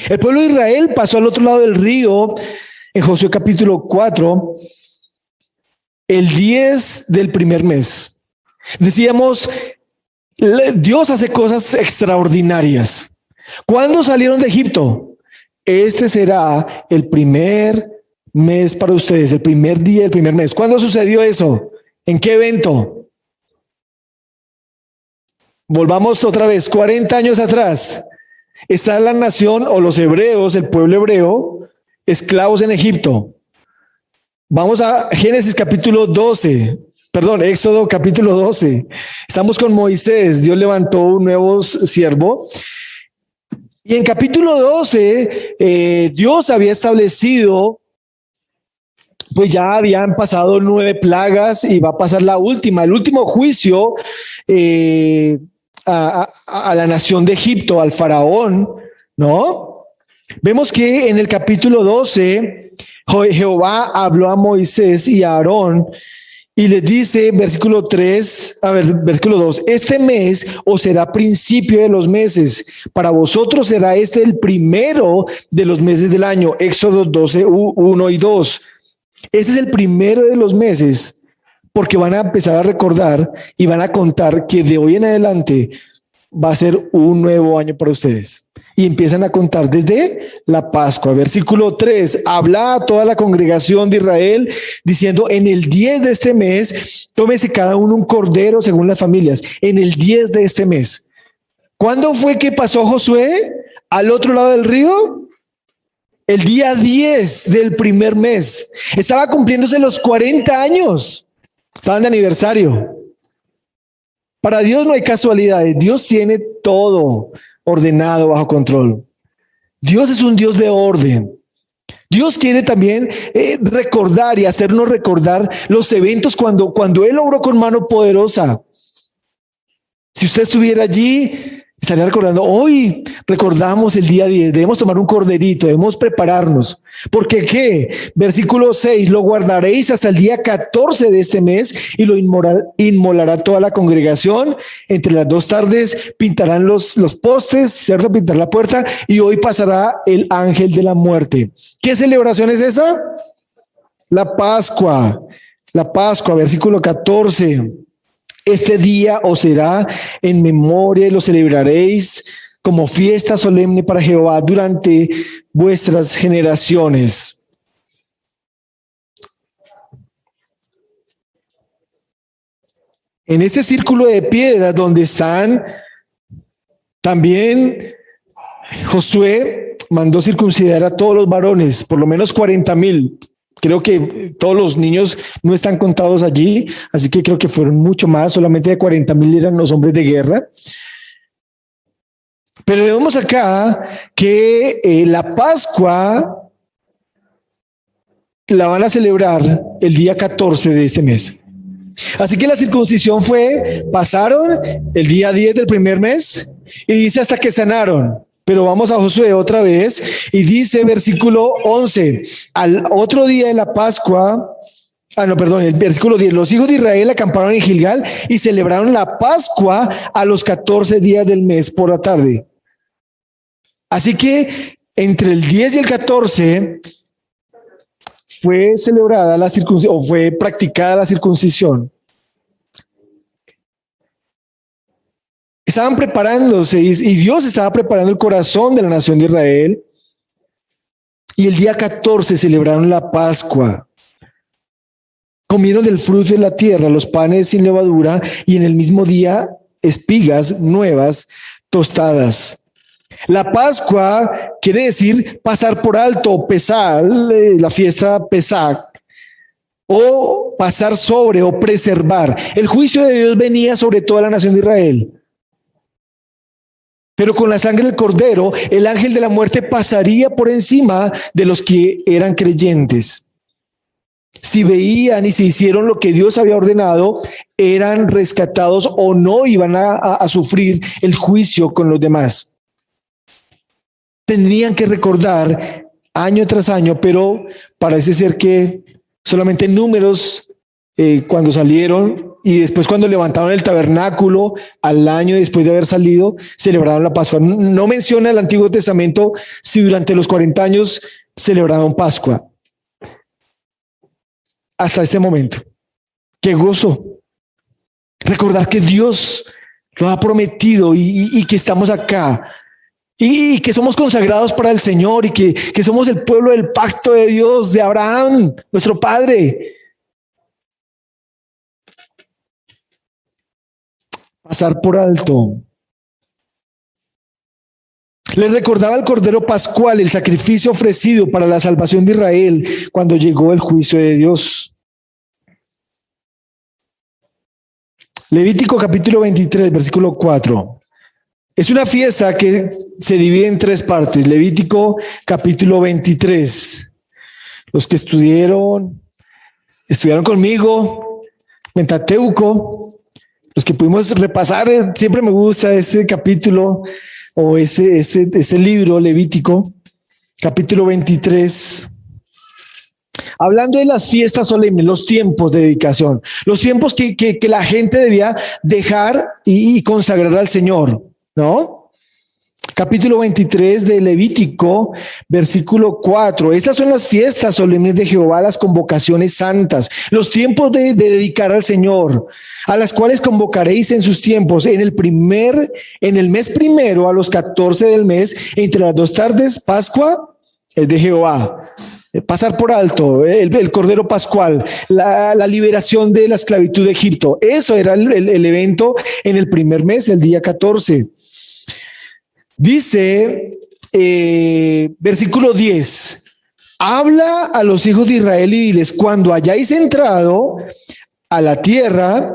El pueblo de Israel pasó al otro lado del río en Josué capítulo 4, el 10 del primer mes. Decíamos, Dios hace cosas extraordinarias. ¿Cuándo salieron de Egipto? Este será el primer mes para ustedes, el primer día del primer mes. ¿Cuándo sucedió eso? ¿En qué evento? Volvamos otra vez, 40 años atrás. Está la nación o los hebreos, el pueblo hebreo, esclavos en Egipto. Vamos a Génesis capítulo 12. Perdón, Éxodo capítulo 12. Estamos con Moisés. Dios levantó un nuevo siervo. Y en capítulo 12, Dios había establecido, pues ya habían pasado 9 plagas y va a pasar la última, el último juicio a la nación de Egipto, al faraón, ¿no? Vemos que en el capítulo 12, Jehová habló a Moisés y a Aarón y les dice, versículo 2, este mes os será principio de los meses, para vosotros será este el primero de los meses del año. Éxodo 12, 1 y 2. Este es el primero de los meses, porque van a empezar a recordar y van a contar que de hoy en adelante va a ser un nuevo año para ustedes. Y empiezan a contar desde la Pascua. Versículo 3, habla a toda la congregación de Israel diciendo, en el 10 de este mes, tómese cada uno un cordero según las familias, en el 10 de este mes. ¿Cuándo fue que pasó Josué al otro lado del río? El día 10 del primer mes. Estaba cumpliéndose los 40 años. Estaban de aniversario. Para Dios no hay casualidades. Dios tiene todo ordenado, bajo control. Dios es un Dios de orden. Dios quiere también recordar y hacernos recordar los eventos cuando Él obró con mano poderosa. Si usted estuviera allí, estaría recordando, hoy recordamos el día 10, debemos tomar un corderito, debemos prepararnos. Porque ¿qué? Versículo 6, lo guardaréis hasta el día 14 de este mes y lo inmolará toda la congregación. Entre las 2 tardes pintarán los postes, ¿cierto? Pintar la puerta y hoy pasará el ángel de la muerte. ¿Qué celebración es esa? La Pascua, versículo 14. Este día os será en memoria y lo celebraréis como fiesta solemne para Jehová durante vuestras generaciones. En este círculo de piedras donde están, también Josué mandó circuncidar a todos los varones, por lo menos 40,000. Creo que todos los niños no están contados allí, así que creo que fueron mucho más, solamente de 40,000 eran los hombres de guerra. Pero vemos acá que la Pascua la van a celebrar el día 14 de este mes. Así que la circuncisión pasaron el día 10 del primer mes y dice hasta que sanaron. Pero vamos a Josué otra vez y dice versículo 11, al otro día de la Pascua, No, perdón, el versículo 10. Los hijos de Israel acamparon en Gilgal y celebraron la Pascua a los 14 días del mes por la tarde. Así que entre el 10 y el 14 fue celebrada la circuncisión, o fue practicada la circuncisión. Estaban preparándose y Dios estaba preparando el corazón de la nación de Israel. Y el día 14 celebraron la Pascua. Comieron del fruto de la tierra, los panes sin levadura, y en el mismo día espigas nuevas tostadas. La Pascua quiere decir pasar por alto, pesar, la fiesta Pesach, o pasar sobre o preservar. El juicio de Dios venía sobre toda la nación de Israel. Pero con la sangre del cordero, el ángel de la muerte pasaría por encima de los que eran creyentes. Si veían y se hicieron lo que Dios había ordenado, eran rescatados o no iban a sufrir el juicio con los demás. Tendrían que recordar año tras año, pero parece ser que solamente números cuando salieron y después cuando levantaron el tabernáculo al año después de haber salido, celebraron la Pascua. No menciona el Antiguo Testamento si durante los 40 años celebraron Pascua. Hasta este momento. Qué gozo. Recordar que Dios lo ha prometido y que estamos acá. Y que somos consagrados para el Señor y que somos el pueblo del pacto de Dios, de Abraham, nuestro padre. Pasar por alto. Les recordaba el Cordero Pascual, el sacrificio ofrecido para la salvación de Israel cuando llegó el juicio de Dios. Levítico capítulo 23, versículo 4. Es una fiesta que se divide en tres partes. Levítico capítulo 23. Los que estudiaron conmigo, Pentateuco, los que pudimos repasar, siempre me gusta este capítulo o este libro Levítico, capítulo 23. Hablando de las fiestas solemnes, los tiempos de dedicación, los tiempos que la gente debía dejar y consagrar al Señor, ¿no? Capítulo 23 de Levítico, versículo 4. Estas son las fiestas solemnes de Jehová, las convocaciones santas, los tiempos de dedicar al Señor, a las cuales convocaréis en sus tiempos, en el mes primero, a los 14 del mes, entre las 2 tardes, Pascua es de Jehová. Pasar por alto, el Cordero Pascual, la liberación de la esclavitud de Egipto. Eso era el evento en el primer mes, el día 14. Dice, versículo 10, habla a los hijos de Israel y diles, cuando hayáis entrado a la tierra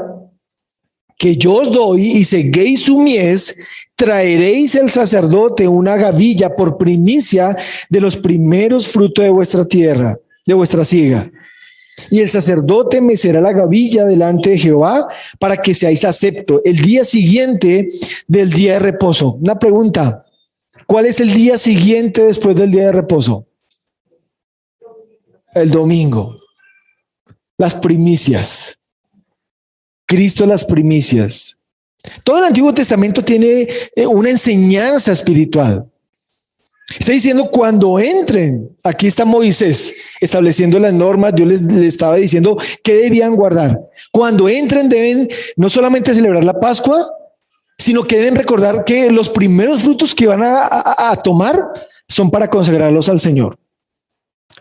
que yo os doy y seguéis su mies, traeréis al sacerdote una gavilla por primicia de los primeros frutos de vuestra tierra, de vuestra siega. Y el sacerdote mecerá la gavilla delante de Jehová para que seáis acepto el día siguiente del día de reposo. Una pregunta, ¿cuál es el día siguiente después del día de reposo? El domingo. Las primicias. Cristo las primicias. Todo el Antiguo Testamento tiene una enseñanza espiritual. Está diciendo cuando entren, aquí está Moisés estableciendo las normas, Dios les estaba diciendo qué debían guardar. Cuando entren deben no solamente celebrar la Pascua, sino que deben recordar que los primeros frutos que van a tomar son para consagrarlos al Señor.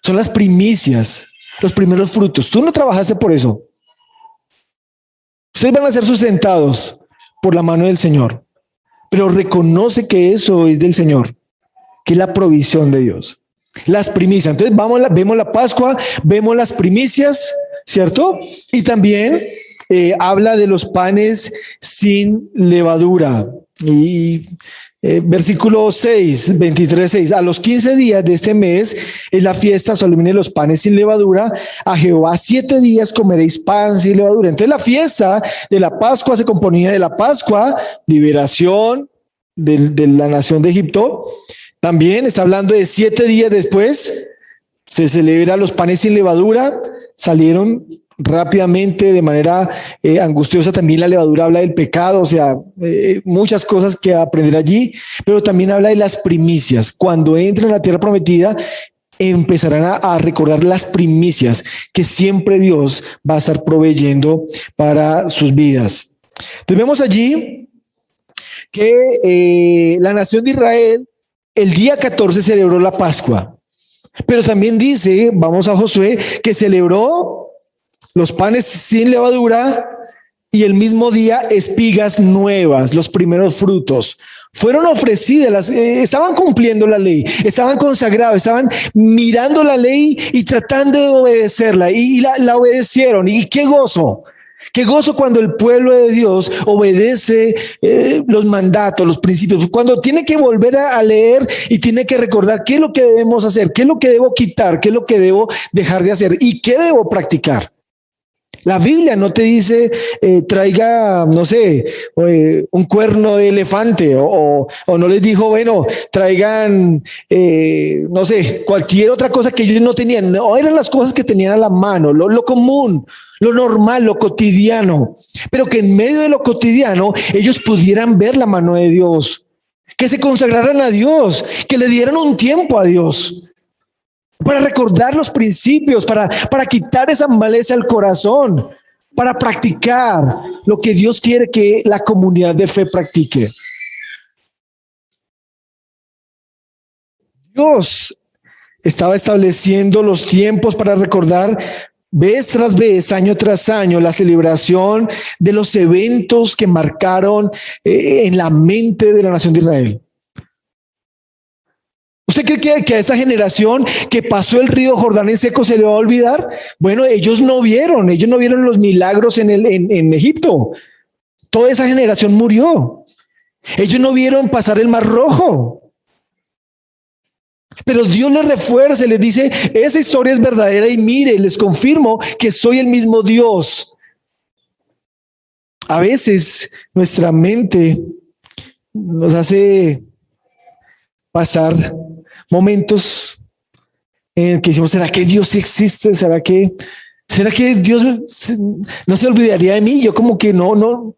Son las primicias, los primeros frutos. Tú no trabajaste por eso. Ustedes van a ser sustentados por la mano del Señor, pero reconoce que eso es del Señor, que es la provisión de Dios. Las primicias. Entonces vemos la Pascua, vemos las primicias, ¿cierto? Y también habla de los panes sin levadura. Y versículo 6, 23, 6. A los 15 días de este mes es la fiesta solemne de los panes sin levadura. A Jehová 7 días comeréis pan sin levadura. Entonces la fiesta de la Pascua se componía de la Pascua, liberación de la nación de Egipto. También está hablando de 7 días después. Se celebra los panes sin levadura, salieron rápidamente, de manera angustiosa. También la levadura habla del pecado, o sea, muchas cosas que aprender allí, pero también habla de las primicias. Cuando entren a la tierra prometida, empezarán a recordar las primicias que siempre Dios va a estar proveyendo para sus vidas. Entonces vemos allí que la nación de Israel el día 14 celebró la Pascua, pero también dice, vamos a Josué, que celebró los panes sin levadura y el mismo día espigas nuevas, los primeros frutos. Fueron ofrecidas, estaban cumpliendo la ley, estaban consagrados, estaban mirando la ley y tratando de obedecerla y la obedecieron. Y qué gozo cuando el pueblo de Dios obedece los mandatos, los principios, cuando tiene que volver a leer y tiene que recordar qué es lo que debemos hacer, qué es lo que debo quitar, qué es lo que debo dejar de hacer y qué debo practicar. La Biblia no te dice traiga, no sé, un cuerno de elefante o no les dijo, bueno, traigan, no sé, cualquier otra cosa que ellos no tenían. No, eran las cosas que tenían a la mano, lo común, lo normal, lo cotidiano. Pero que en medio de lo cotidiano ellos pudieran ver la mano de Dios, que se consagraran a Dios, que le dieran un tiempo a Dios, para recordar los principios, para quitar esa maleza al corazón, para practicar lo que Dios quiere que la comunidad de fe practique. Dios estaba estableciendo los tiempos para recordar vez tras vez, año tras año, la celebración de los eventos que marcaron en la mente de la nación de Israel. ¿Usted cree que a esa generación que pasó el río Jordán en seco se le va a olvidar? Bueno, ellos no vieron los milagros en Egipto. Toda esa generación murió. Ellos no vieron pasar el Mar Rojo. Pero Dios les refuerza, les dice, esa historia es verdadera y mire, les confirmo que soy el mismo Dios. A veces nuestra mente nos hace pasar momentos en el que decimos, ¿será que Dios existe? ¿Será que Dios no se olvidaría de mí? Yo como que no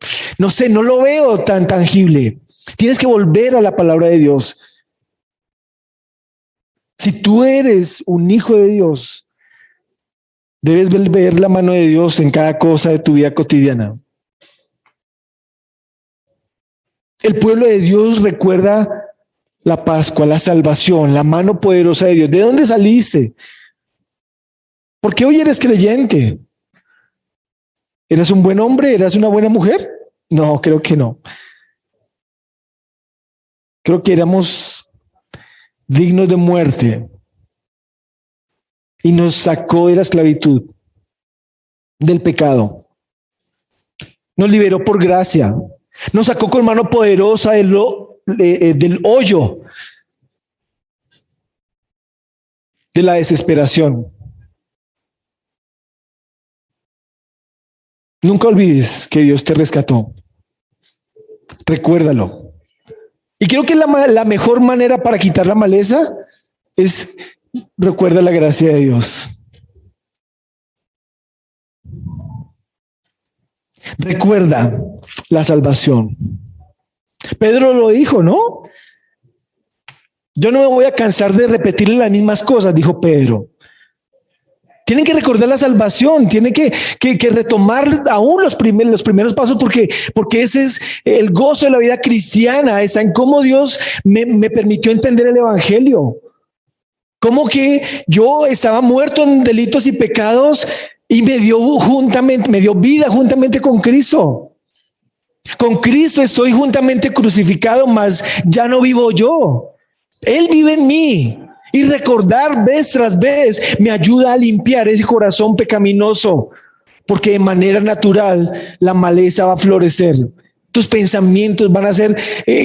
sé, no lo veo tan tangible. Tienes que volver a la palabra de Dios. Si tú eres un hijo de Dios, debes ver la mano de Dios en cada cosa de tu vida cotidiana. El pueblo de Dios recuerda la Pascua, la salvación, la mano poderosa de Dios. ¿De dónde saliste? ¿Por qué hoy eres creyente? ¿Eras un buen hombre? ¿Eras una buena mujer? No, creo que no. Creo que éramos dignos de muerte y nos sacó de la esclavitud, del pecado. Nos liberó por gracia. Nos sacó con mano poderosa del hoyo de la desesperación. Nunca olvides que Dios te rescató. Recuérdalo. Y creo que la mejor manera para quitar la maleza es recuerda la gracia de Dios. Recuerda la salvación. Pedro lo dijo, ¿no? Yo no me voy a cansar de repetirle las mismas cosas, dijo Pedro. Tienen que recordar la salvación, tienen que retomar aún los primeros pasos porque ese es el gozo de la vida cristiana, está en cómo Dios me permitió entender el evangelio. Cómo que yo estaba muerto en delitos y pecados y me dio vida juntamente con Cristo. Con Cristo estoy juntamente crucificado, mas ya no vivo yo. Él vive en mí. Y recordar vez tras vez me ayuda a limpiar ese corazón pecaminoso, porque de manera natural la maleza va a florecer. Tus pensamientos van a ser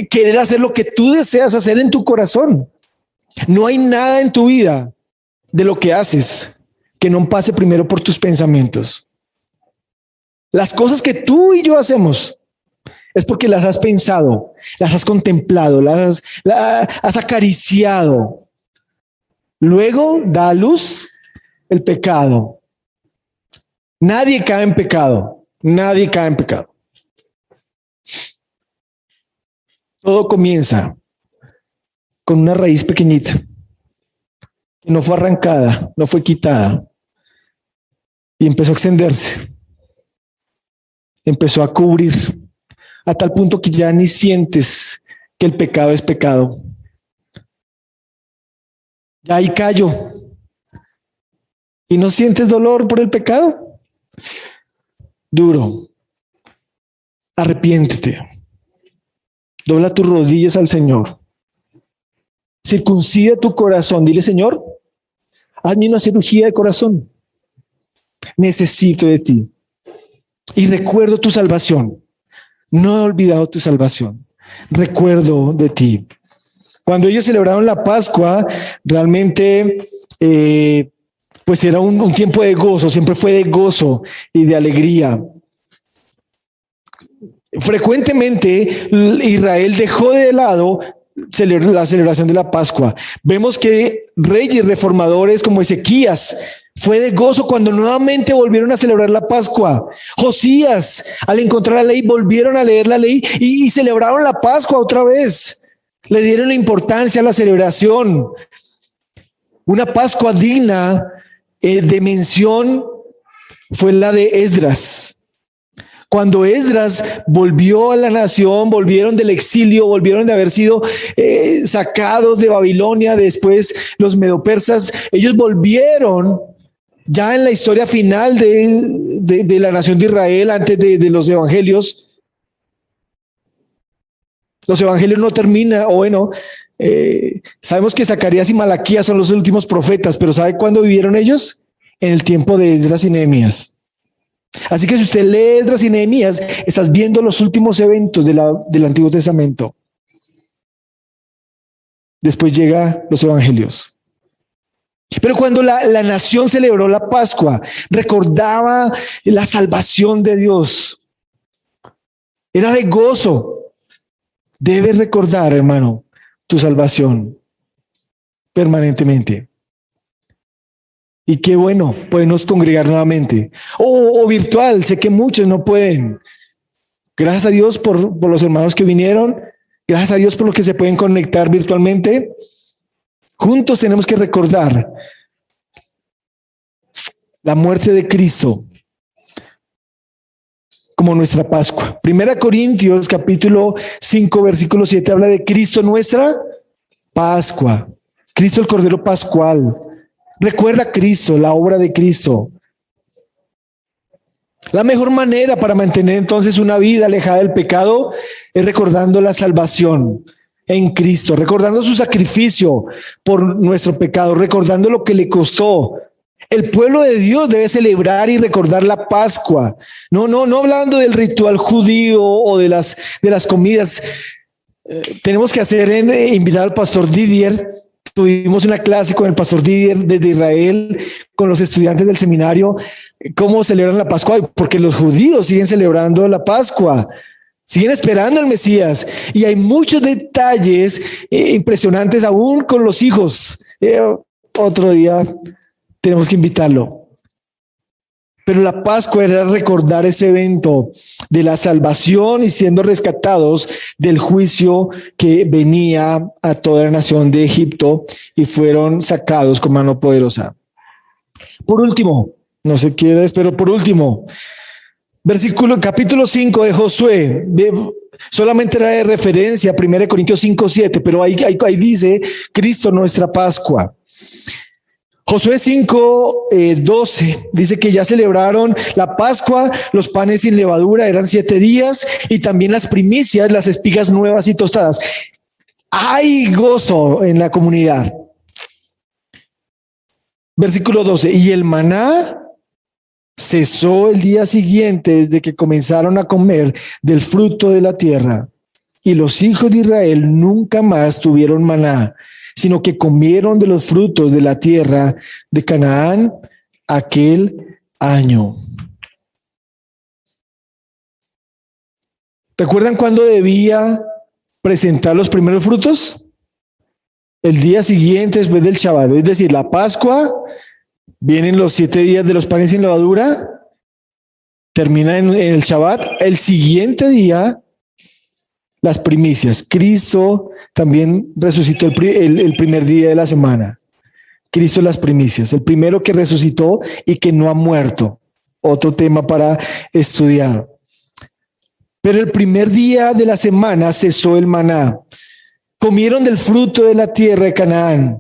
querer hacer lo que tú deseas hacer en tu corazón. No hay nada en tu vida de lo que haces que no pase primero por tus pensamientos. Las cosas que tú y yo hacemos es porque las has pensado, las has contemplado, las has acariciado. Luego da a luz el pecado. Nadie cae en pecado. Nadie cae en pecado. Todo comienza con una raíz pequeñita que no fue arrancada, no fue quitada y empezó a extenderse, empezó a cubrir a tal punto que ya ni sientes que el pecado es pecado. Ya ahí callo y no sientes dolor por el pecado. Duro. Arrepiéntete. Dobla tus rodillas al Señor. Circuncida tu corazón. Dile, Señor, hazme una cirugía de corazón. Necesito de ti. Y recuerdo tu salvación. No he olvidado tu salvación. Recuerdo de ti. Cuando ellos celebraron la Pascua, realmente pues era un tiempo de gozo. Siempre fue de gozo y de alegría. Frecuentemente Israel dejó de lado la celebración de la Pascua. Vemos que reyes reformadores como Ezequías fue de gozo cuando nuevamente volvieron a celebrar la Pascua. Josías, al encontrar la ley, volvieron a leer la ley y celebraron la Pascua otra vez. Le dieron la importancia a la celebración. Una Pascua digna de mención fue la de Esdras. Cuando Esdras volvió a la nación, volvieron del exilio, volvieron de haber sido sacados de Babilonia, después los medopersas, ellos volvieron ya en la historia final de la nación de Israel, antes de los evangelios. Los evangelios no terminan, o bueno, sabemos que Zacarías y Malaquías son los últimos profetas, pero ¿sabe cuándo vivieron ellos? En el tiempo de Esdras y Nehemías. Así que si usted lee Esdras y Nehemías, estás viendo los últimos eventos del Antiguo Testamento. Después llega los evangelios. Pero cuando la nación celebró la Pascua, recordaba la salvación de Dios. Era de gozo. Debes recordar, hermano, tu salvación permanentemente. Y qué bueno podernos congregar nuevamente. O virtual, sé que muchos no pueden. Gracias a Dios por los hermanos que vinieron. Gracias a Dios por los que se pueden conectar virtualmente. Juntos tenemos que recordar la muerte de Cristo como nuestra Pascua. 1 Corintios capítulo 5 versículo 7 habla de Cristo nuestra Pascua. Cristo el Cordero Pascual. Recuerda a Cristo, la obra de Cristo. La mejor manera para mantener entonces una vida alejada del pecado es recordando la salvación en Cristo, recordando su sacrificio por nuestro pecado, recordando lo que le costó. El pueblo de Dios debe celebrar y recordar la Pascua. No hablando del ritual judío o de las comidas. Tenemos que invitar al pastor Didier. Tuvimos una clase con el pastor Didier desde Israel, con los estudiantes del seminario, cómo celebran la Pascua, porque los judíos siguen celebrando la Pascua, siguen esperando al Mesías, y hay muchos detalles impresionantes aún con los hijos. Otro día tenemos que invitarlo. Pero la Pascua era recordar ese evento de la salvación y siendo rescatados del juicio que venía a toda la nación de Egipto y fueron sacados con mano poderosa. Por último, no sé qué es, pero por último, capítulo 5 de Josué, solamente era de referencia a 1 Corintios 5:7, pero ahí dice Cristo nuestra Pascua. Josué 5:12 dice que ya celebraron la Pascua, los panes sin levadura, eran 7 días, y también las primicias, las espigas nuevas y tostadas. Hay gozo en la comunidad. Versículo 12, y el maná cesó el día siguiente desde que comenzaron a comer del fruto de la tierra, y los hijos de Israel nunca más tuvieron maná, sino que comieron de los frutos de la tierra de Canaán aquel año. ¿Recuerdan cuándo debía presentar los primeros frutos? El día siguiente después del Shabbat, es decir, la Pascua, vienen los 7 días de los panes sin levadura, termina en el Shabbat. El siguiente día, las primicias. Cristo también resucitó el primer día de la semana. Cristo las primicias, el primero que resucitó y que no ha muerto. Otro tema para estudiar. Pero el primer día de la semana cesó el maná. Comieron del fruto de la tierra de Canaán.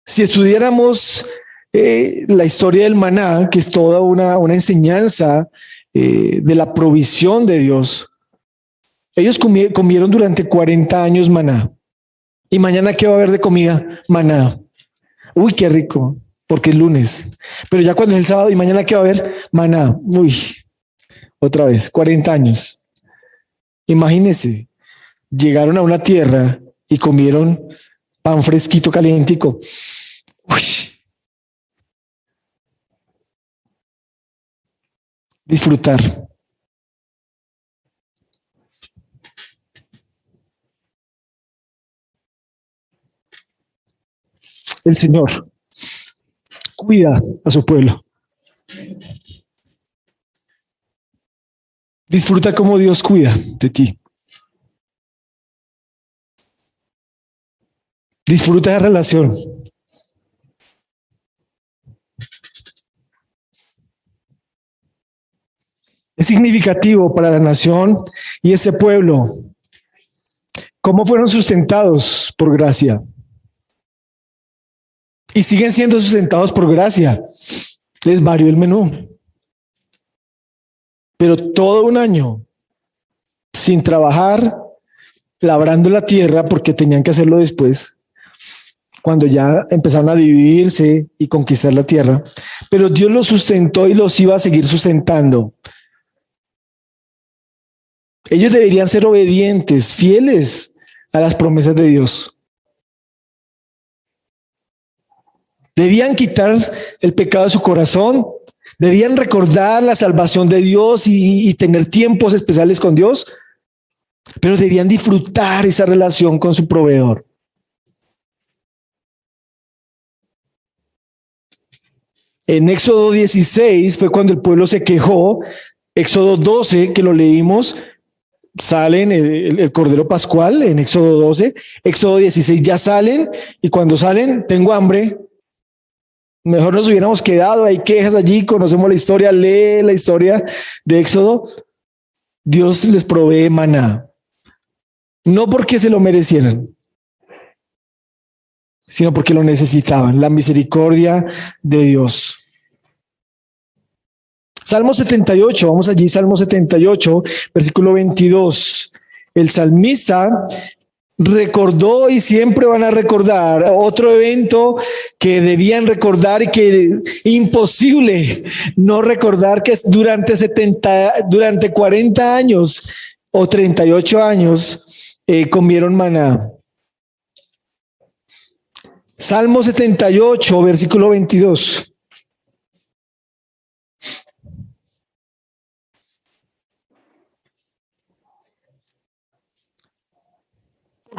Si estudiáramos la historia del maná, que es toda una enseñanza de la provisión de Dios, ellos comieron durante 40 años maná. ¿Y mañana qué va a haber de comida? Maná. Uy, qué rico, porque es lunes. Pero ya cuando es el sábado, ¿y mañana qué va a haber? Maná. Uy, otra vez, 40 años. Imagínense, llegaron a una tierra y comieron pan fresquito, calientico. Uy. Disfrutar. El Señor cuida a su pueblo. Disfruta como Dios cuida de ti. Disfruta de la relación. Es significativo para la nación y ese pueblo. ¿Cómo fueron sustentados por gracia? Y siguen siendo sustentados por gracia. Les varió el menú. Pero todo un año sin trabajar, labrando la tierra, porque tenían que hacerlo después, cuando ya empezaron a dividirse y conquistar la tierra. Pero Dios los sustentó y los iba a seguir sustentando. Ellos deberían ser obedientes, fieles a las promesas de Dios. Debían quitar el pecado de su corazón, debían recordar la salvación de Dios y tener tiempos especiales con Dios, pero debían disfrutar esa relación con su proveedor. En Éxodo 16 fue cuando el pueblo se quejó. Éxodo 12, que lo leímos, salen el Cordero Pascual en Éxodo 12. Éxodo 16 ya salen, y cuando salen, tengo hambre. Mejor nos hubiéramos quedado, hay quejas allí, conocemos la historia, lee la historia de Éxodo. Dios les provee maná, no porque se lo merecieran, sino porque lo necesitaban, la misericordia de Dios. Salmo 78, vamos allí, Salmo 78, versículo 22. El salmista recordó, y siempre van a recordar, otro evento que debían recordar y que imposible no recordar, que es durante 40 años o 38 años comieron maná. Salmo 78, versículo 22.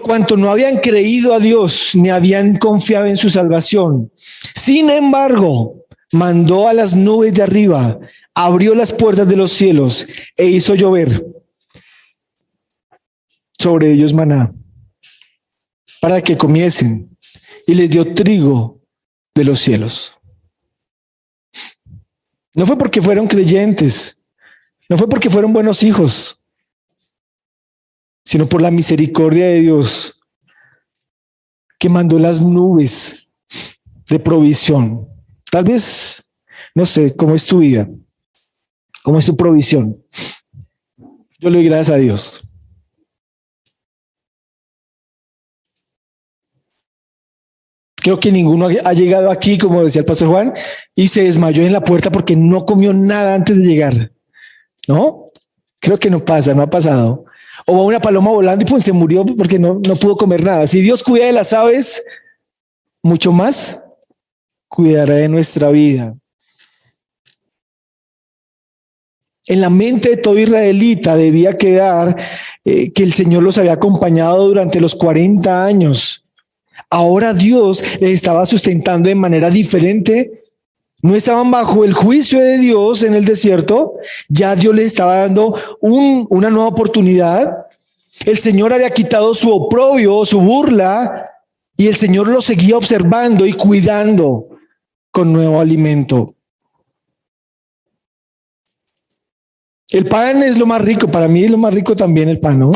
Cuanto no habían creído a Dios ni habían confiado en su salvación. Sin embargo, mandó a las nubes de arriba, abrió las puertas de los cielos e hizo llover sobre ellos maná, para que comiesen, y les dio trigo de los cielos. No fue porque fueron creyentes, no fue porque fueron buenos hijos, sino por la misericordia de Dios, que mandó las nubes de provisión. Tal vez, no sé, ¿cómo es tu vida? ¿Cómo es tu provisión? Yo le doy gracias a Dios. Creo que ninguno ha llegado aquí, como decía el pastor Juan, y se desmayó en la puerta porque no comió nada antes de llegar. ¿No? Creo que no pasa, no ha pasado. O va una paloma volando y pues se murió porque no pudo comer nada. Si Dios cuida de las aves, mucho más cuidará de nuestra vida. En la mente de todo israelita debía quedar que el Señor los había acompañado durante los 40 años. Ahora Dios les estaba sustentando de manera diferente no estaban bajo el juicio de Dios en el desierto, ya Dios les estaba dando una nueva oportunidad. El Señor había quitado su oprobio, su burla, y el Señor los seguía observando y cuidando con nuevo alimento. El pan es lo más rico, para mí es lo más rico también el pan, ¿no?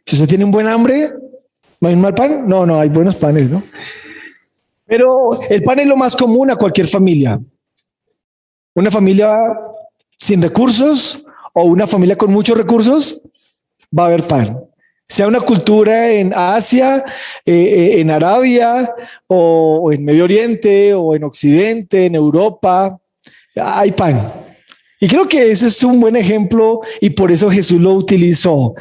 Si usted tiene un buen hambre, ¿no hay un mal pan? No, no, hay buenos panes, ¿no? Pero el pan es lo más común a cualquier familia. Una familia sin recursos o una familia con muchos recursos, va a haber pan. Sea una cultura en Asia, en Arabia, o en Medio Oriente, o en Occidente, en Europa, hay pan. Y creo que ese es un buen ejemplo y por eso Jesús lo utilizó.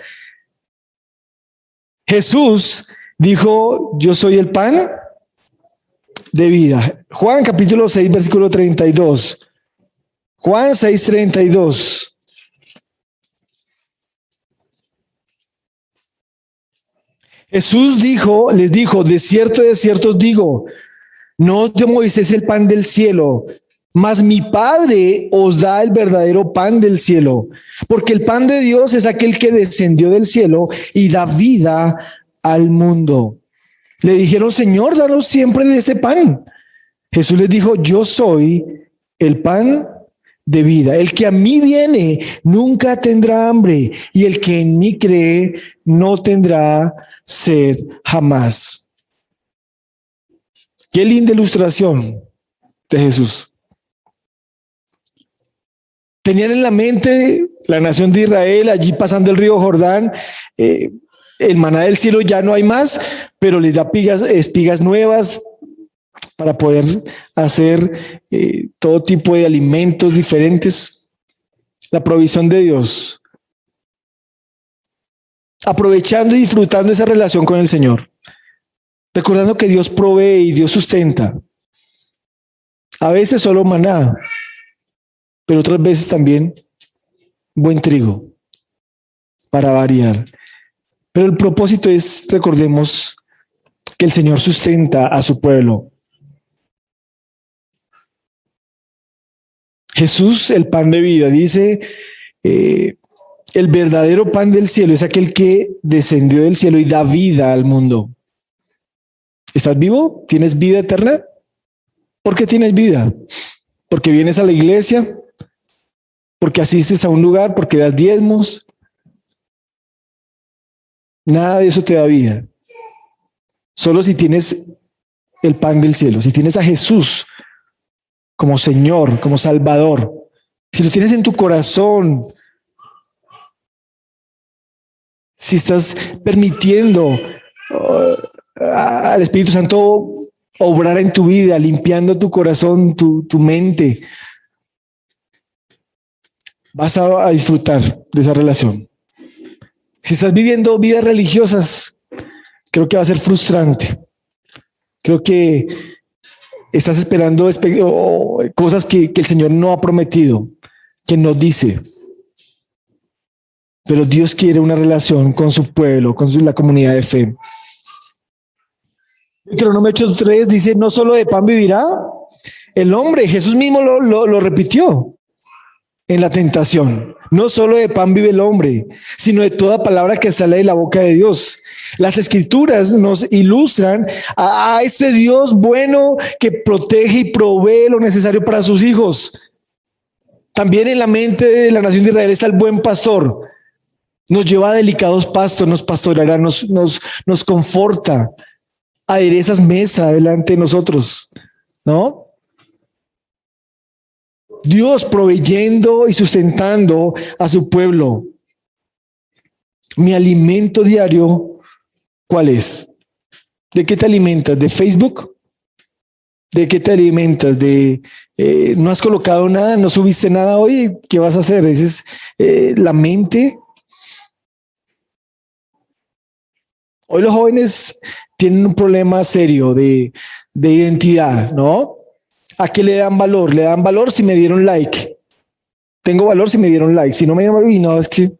Jesús dijo, yo soy el pan de vida. Juan capítulo 6, versículo 32. Juan 6, 32. Jesús les dijo, de cierto os digo, no dio Moisés el pan del cielo, mas mi Padre os da el verdadero pan del cielo, porque el pan de Dios es aquel que descendió del cielo y da vida al mundo. Le dijeron, Señor, danos siempre de este pan. Jesús les dijo, yo soy el pan de vida. El que a mí viene nunca tendrá hambre, y el que en mí cree no tendrá sed jamás. Qué linda ilustración de Jesús. Tenían en la mente la nación de Israel allí pasando el río Jordán. El maná del cielo ya no hay más, pero les da espigas nuevas para poder hacer todo tipo de alimentos diferentes. La provisión de Dios. Aprovechando y disfrutando esa relación con el Señor. Recordando que Dios provee y Dios sustenta. A veces solo maná, pero otras veces también buen trigo para variar. Pero el propósito es, recordemos, que el Señor sustenta a su pueblo. Jesús, el pan de vida, dice, el verdadero pan del cielo es aquel que descendió del cielo y da vida al mundo. ¿Estás vivo? ¿Tienes vida eterna? ¿Por qué tienes vida? ¿Porque vienes a la iglesia? ¿Porque asistes a un lugar? ¿Porque das diezmos? Nada de eso te da vida. Solo si tienes el pan del cielo, si tienes a Jesús como Señor, como Salvador, si lo tienes en tu corazón, si estás permitiendo al Espíritu Santo obrar en tu vida, limpiando tu corazón, tu mente, vas a disfrutar de esa relación. Si estás viviendo vidas religiosas, creo que va a ser frustrante. Creo que estás esperando cosas que el Señor no ha prometido, que no dice. Pero Dios quiere una relación con su pueblo, con la comunidad de fe. Deuteronomio 8:3 dice, no solo de pan vivirá el hombre. Jesús mismo lo repitió en la tentación. No solo de pan vive el hombre, sino de toda palabra que sale de la boca de Dios. Las escrituras nos ilustran a este Dios bueno que protege y provee lo necesario para sus hijos. También en la mente de la nación de Israel está el buen pastor. Nos lleva a delicados pastos, nos pastoreará, nos conforta, aderezas mesa delante de nosotros, ¿no? Dios proveyendo y sustentando a su pueblo. Mi alimento diario, ¿cuál es? ¿De qué te alimentas? ¿De Facebook? ¿De qué te alimentas? ¿No has colocado nada? ¿No subiste nada hoy? ¿Qué vas a hacer? Esa es la mente. Hoy los jóvenes tienen un problema serio de identidad, ¿no? ¿A qué le dan valor? Le dan valor si me dieron like. Tengo valor si me dieron like. Si no me dieron valor, y no, es que,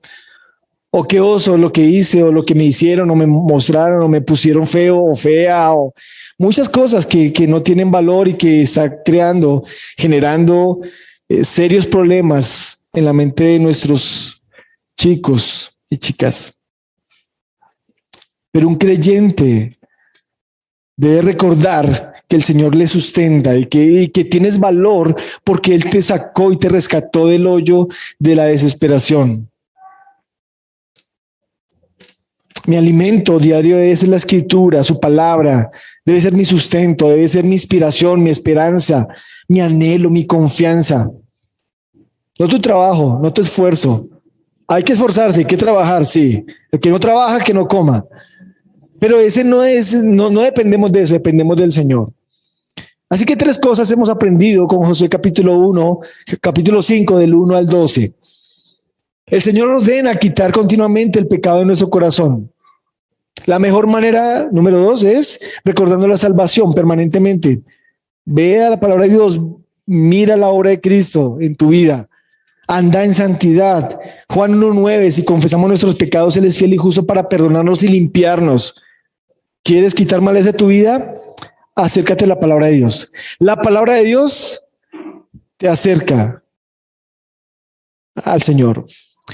o qué oso lo que hice, o lo que me hicieron, o me mostraron, o me pusieron feo o fea, o muchas cosas que no tienen valor y que está creando, generando serios problemas en la mente de nuestros chicos y chicas. Pero un creyente debe recordar que el Señor le sustenta y que tienes valor porque Él te sacó y te rescató del hoyo de la desesperación. Mi alimento diario debe ser la escritura, su palabra, debe ser mi sustento, debe ser mi inspiración, mi esperanza, mi anhelo, mi confianza. No tu trabajo, no tu esfuerzo. Hay que esforzarse, hay que trabajar, sí. El que no trabaja, que no coma. Pero ese no dependemos de eso, dependemos del Señor. Así que 3 cosas hemos aprendido con Josué capítulo 5, del 1 al 12. El Señor ordena quitar continuamente el pecado de nuestro corazón. La mejor manera, número 2, es recordando la salvación permanentemente. Ve a la palabra de Dios, mira la obra de Cristo en tu vida. Anda en santidad. Juan 1:9, si confesamos nuestros pecados, Él es fiel y justo para perdonarnos y limpiarnos. ¿Quieres quitar maleza de tu vida? Acércate a la palabra de Dios. La palabra de Dios te acerca al Señor.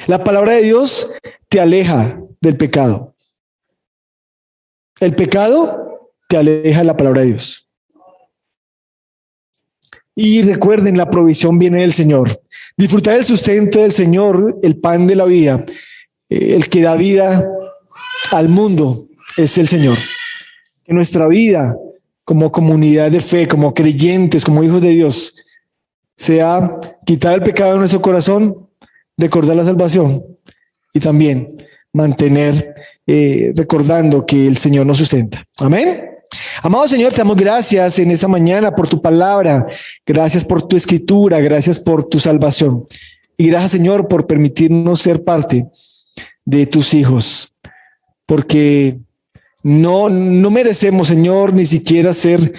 La palabra de Dios te aleja del pecado. El pecado te aleja de la palabra de Dios. Y recuerden, la provisión viene del Señor. Disfrutar el sustento del Señor, el pan de la vida, el que da vida al mundo, es el Señor. Que nuestra vida como comunidad de fe, como creyentes, como hijos de Dios, sea quitar el pecado de nuestro corazón, recordar la salvación y también mantener recordando que el Señor nos sustenta. Amén. Amado Señor, te damos gracias en esta mañana por tu palabra, gracias por tu escritura, gracias por tu salvación y gracias, Señor, por permitirnos ser parte de tus hijos, porque no merecemos, Señor, ni siquiera ser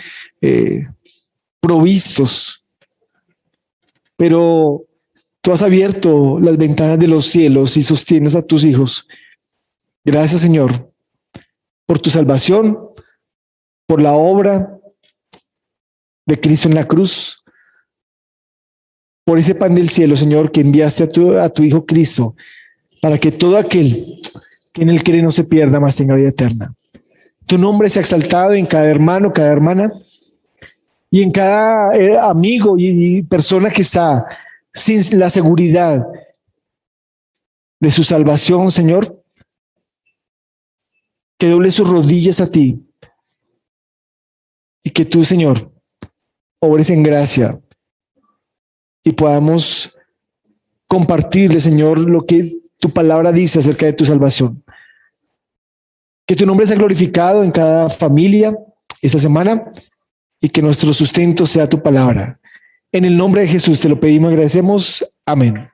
provistos, pero tú has abierto las ventanas de los cielos y sostienes a tus hijos. Gracias, Señor, por tu salvación, por la obra de Cristo en la cruz, por ese pan del cielo, Señor, que enviaste a tu Hijo Cristo, para que todo aquel que en él cree no se pierda, mas tenga vida eterna. Tu nombre sea exaltado en cada hermano, cada hermana, y en cada amigo y persona que está sin la seguridad de su salvación, Señor, que doble sus rodillas a ti y que tú, Señor, obres en gracia y podamos compartirle, Señor, lo que tu palabra dice acerca de tu salvación. Que tu nombre sea glorificado en cada familia esta semana y que nuestro sustento sea tu palabra. En el nombre de Jesús te lo pedimos y agradecemos. Amén.